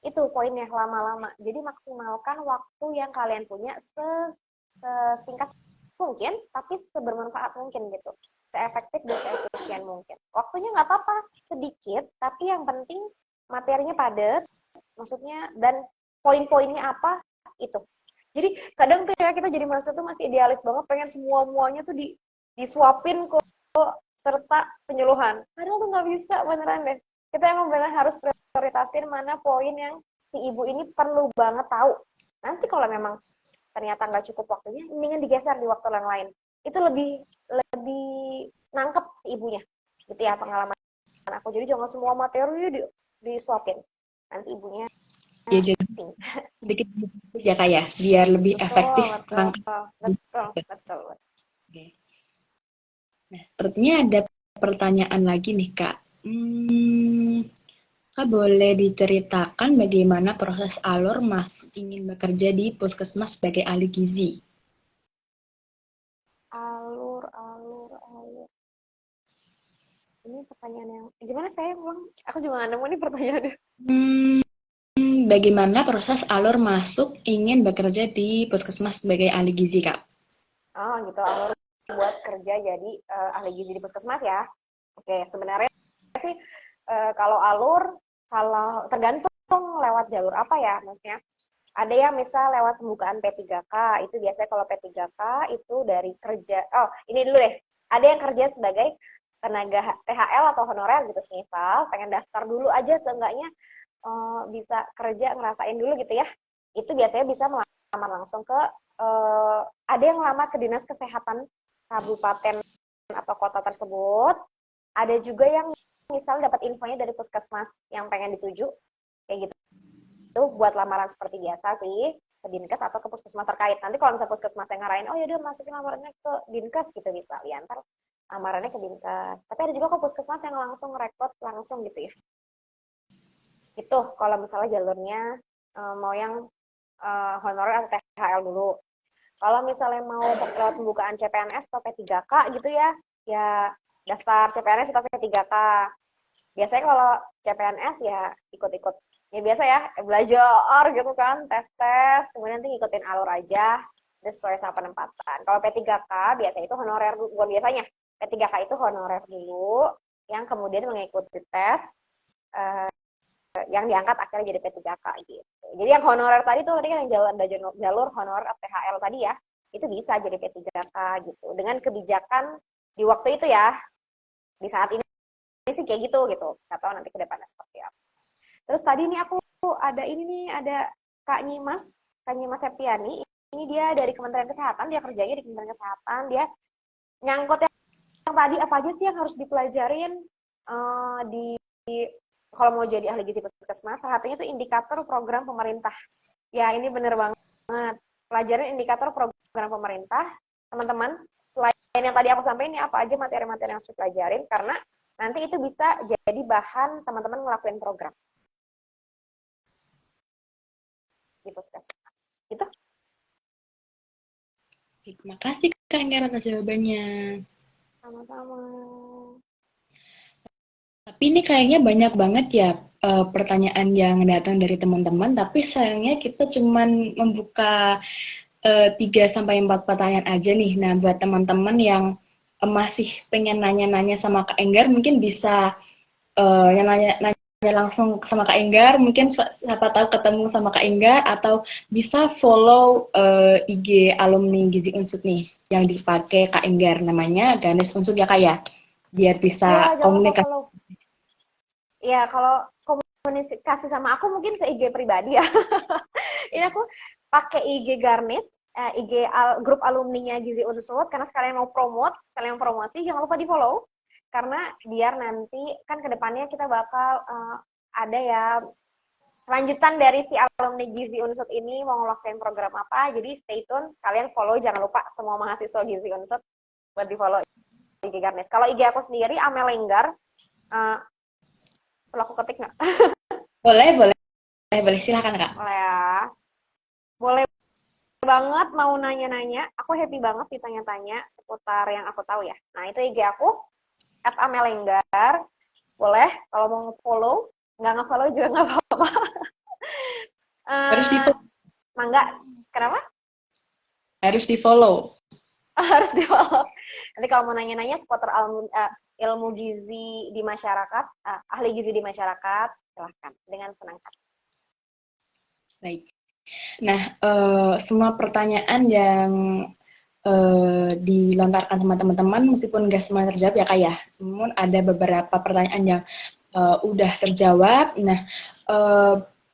itu poinnya, lama-lama. Jadi maksimalkan waktu yang kalian punya sesingkat mungkin, tapi sebermanfaat mungkin gitu, seefektif dan seefisien mungkin. Waktunya nggak apa-apa sedikit, tapi yang penting materinya padat, maksudnya, dan poin-poinnya apa itu. Jadi kadang tuh ya kita jadi mahasiswa tuh masih idealis banget, pengen semua-muanya tuh disuapin ke serta penyuluhan. Padahal tuh nggak bisa beneran deh. Kita emang bener harus prioritasin mana poin yang si ibu ini perlu banget tahu. Nanti kalau memang ternyata nggak cukup waktunya, mendingan digeser di waktu yang lain. Itu lebih nangkep si ibunya, gitu ya pengalaman aku. Jadi jangan semua materi disuapin. Nanti ibunya Ya, jadi sedikit ya kak ya, biar lebih efektif. Betul. Oke. Nah, sepertinya ada pertanyaan lagi nih kak. Kak boleh diceritakan bagaimana proses alur masuk ingin bekerja di puskesmas sebagai ahli gizi? Alur. Ini pertanyaan yang gimana, saya ulang? Aku juga nggak nemu nih pertanyaannya. Bagaimana proses alur masuk ingin bekerja di puskesmas sebagai ahli gizi, Kak? Oh, gitu. Alur buat kerja jadi ahli gizi di puskesmas ya. Oke, sebenarnya sih kalau alur, kalau tergantung lewat jalur apa ya, maksudnya Ada yang misal lewat pembukaan P3K, itu biasanya kalau P3K itu dari kerja, oh ini dulu deh, ada yang kerja sebagai tenaga THL atau honorer gitu, misal pengen daftar dulu aja seenggaknya bisa kerja ngerasain dulu gitu ya, itu biasanya bisa melamar langsung ke, ada yang melamar ke Dinas Kesehatan Kabupaten atau kota tersebut, ada juga yang misal dapat infonya dari puskesmas yang pengen dituju, kayak gitu. Itu buat lamaran seperti biasa sih, ke Dinkes atau ke puskesmas terkait. Nanti kalau misalnya puskesmas yang ngarahin, oh yaudah masukin lamarannya ke Dinkes gitu bisa, ya ntar lamarannya ke Dinkes. Tapi ada juga kok puskesmas yang langsung rekrut langsung gitu ya. Itu kalau misalnya jalurnya mau yang honorer atau THL dulu. Kalau misalnya mau lewat pembukaan CPNS atau P3K gitu ya, ya daftar CPNS atau P3K. Biasanya kalau CPNS ya ikut-ikut, ya biasa ya, belajar gitu kan, tes-tes, kemudian nanti ngikutin alur aja, sesuai sama penempatan. Kalau P3K biasanya itu honorer, bukan biasanya, P3K itu honorer dulu, yang kemudian mengikuti tes, yang diangkat akhirnya jadi P3K gitu. Jadi yang honorer tadi tuh, tadi kan yang jalur honorer THL tadi ya, itu bisa jadi P3K gitu. Dengan kebijakan di waktu itu ya, di saat ini sih kayak gitu. Nggak tahu nanti ke depannya seperti apa. Terus tadi nih aku ada ini nih, ada Kak Nyimas Septiani. Ini dia dari Kementerian Kesehatan, dia kerjanya di Kementerian Kesehatan, dia nyangkut yang tadi apa aja sih yang harus dipelajarin di kalau mau jadi ahli gizi puskesmas. Salah satunya itu indikator program pemerintah. Ya ini bener banget. Pelajarin indikator program pemerintah, teman-teman. Selain yang tadi aku sampaikan, ini apa aja materi-materi yang harus dipelajarin, karena nanti itu bisa jadi bahan teman-teman ngelakuin program di puskesmas. Gitu. Terima kasih Kak Enggar atas jawabannya. Sama-sama. Tapi ini kayaknya banyak banget ya pertanyaan yang datang dari teman-teman, tapi sayangnya kita cuman membuka 3 sampai 4 pertanyaan aja nih. Nah, buat teman-teman yang masih pengen nanya-nanya sama Kak Enggar, mungkin bisa yang nanya langsung sama Kak Enggar, mungkin siapa tahu ketemu sama Kak Enggar, atau bisa follow IG alumni Gizi Unsut nih, yang dipakai Kak Enggar, namanya Ganes Unsut ya Kak ya, biar bisa Ya, jangan lupa komunikasi. follow. Ya, kalau komunikasi sama aku mungkin ke IG pribadi ya. Ini aku pakai IG Garnis, IG grup alumninya Gizi Unsut, karena sekalian mau promote, sekalian promosi, jangan lupa di follow, karena biar nanti kan kedepannya kita bakal ada ya lanjutan dari si alumni Gizi Unsut ini mau ngelakuin program apa, jadi stay tune, kalian follow, jangan lupa semua mahasiswa Gizi Unsut buat di follow IG Garnis. Kalau IG aku sendiri Amel Lenggar, perlu aku ketik nggak? Boleh, silakan Kak. Boleh ya. Boleh banget mau nanya-nanya. Aku happy banget ditanya-tanya seputar yang aku tahu ya. Nah, itu IG aku, @amelenggar. Boleh, kalau mau follow, nggak nge-follow juga nggak apa-apa. Harus di Mangga, kenapa? harus di follow. Harus di follow. Nanti kalau mau nanya-nanya seputar ilmu gizi di masyarakat, ahli gizi di masyarakat, silahkan dengan senang hati. Baik. Nah, semua pertanyaan yang dilontarkan sama teman-teman, meskipun nggak semua terjawab ya Kak ya, namun ada beberapa pertanyaan yang udah terjawab. Nah,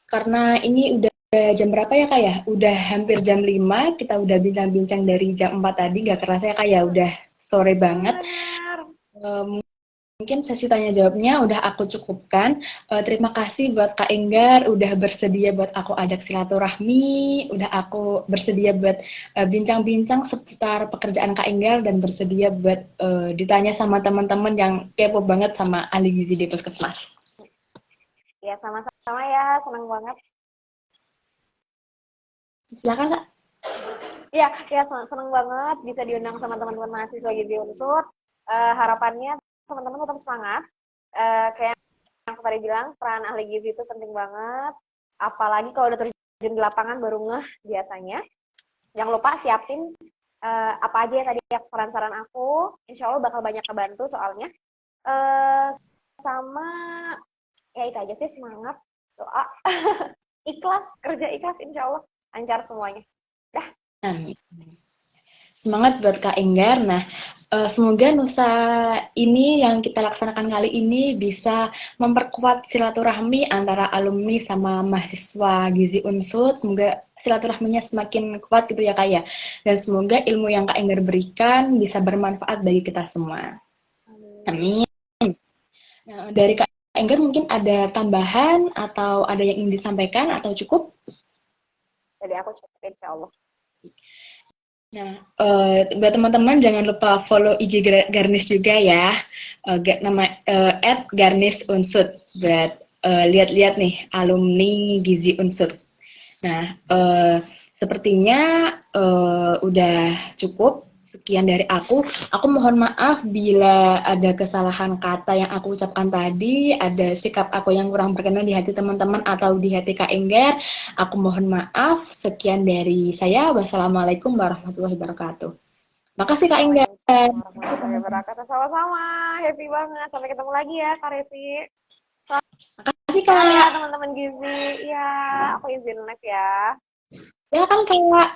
karena ini udah jam berapa ya Kak ya? Udah hampir jam 5, kita udah bincang-bincang dari jam 4 tadi, nggak kerasa ya Kak ya, udah sore banget. Mungkin sesi tanya jawabnya udah aku cukupkan. Terima kasih buat Kak Enggar udah bersedia buat aku ajak silaturahmi, udah aku bersedia buat bincang-bincang seputar pekerjaan Kak Enggar, dan bersedia buat ditanya sama teman-teman yang kepo banget sama ahli gizi di Puskesmas. Ya, sama-sama ya, senang banget. Silakan Kak. Ya, senang banget bisa diundang sama teman-teman mahasiswa Gizi Unsur. Harapannya teman-teman tetap semangat. Kayak yang aku tadi bilang, peran ahli gizi itu penting banget. Apalagi kalau udah terjun di lapangan baru ngeh biasanya. Jangan lupa siapin apa aja yang tadi saran-saran aku. Insya Allah bakal banyak kebantu soalnya. Sama ya itu aja sih, semangat, doa, ikhlas, kerja ikhlas insya Allah. lancar semuanya. Dah. Amin. Semangat buat Kak Enggar. Nah, semoga Nusa ini yang kita laksanakan kali ini bisa memperkuat silaturahmi antara alumni sama mahasiswa Gizi Unsur. Semoga silaturahminya semakin kuat gitu ya Kak ya. Dan semoga ilmu yang Kak Enggar berikan bisa bermanfaat bagi kita semua. Amin. Nah, dari Kak Enggar mungkin ada tambahan atau ada yang ingin disampaikan atau cukup? Jadi aku cukup insya Allah. Nah, buat teman-teman jangan lupa follow IG Garnis juga ya. Nama @Garnis Unsud buat lihat-lihat nih alumni Gizi Unsud. Nah, sepertinya udah cukup. Sekian dari aku. Aku mohon maaf bila ada kesalahan kata yang aku ucapkan tadi, ada sikap aku yang kurang berkenan di hati teman-teman atau di hati Kak Enggar. Aku mohon maaf. Sekian dari saya. Wassalamualaikum warahmatullahi wabarakatuh. Makasih Kak Enggar. Waalaikumsalam warahmatullahi wabarakatuh. Sama-sama. Happy banget. Sampai ketemu lagi ya, Kak Resi. Makasih Ya Kak. teman-teman Gizi. Ya, aku izin live ya. Ya kan Kak.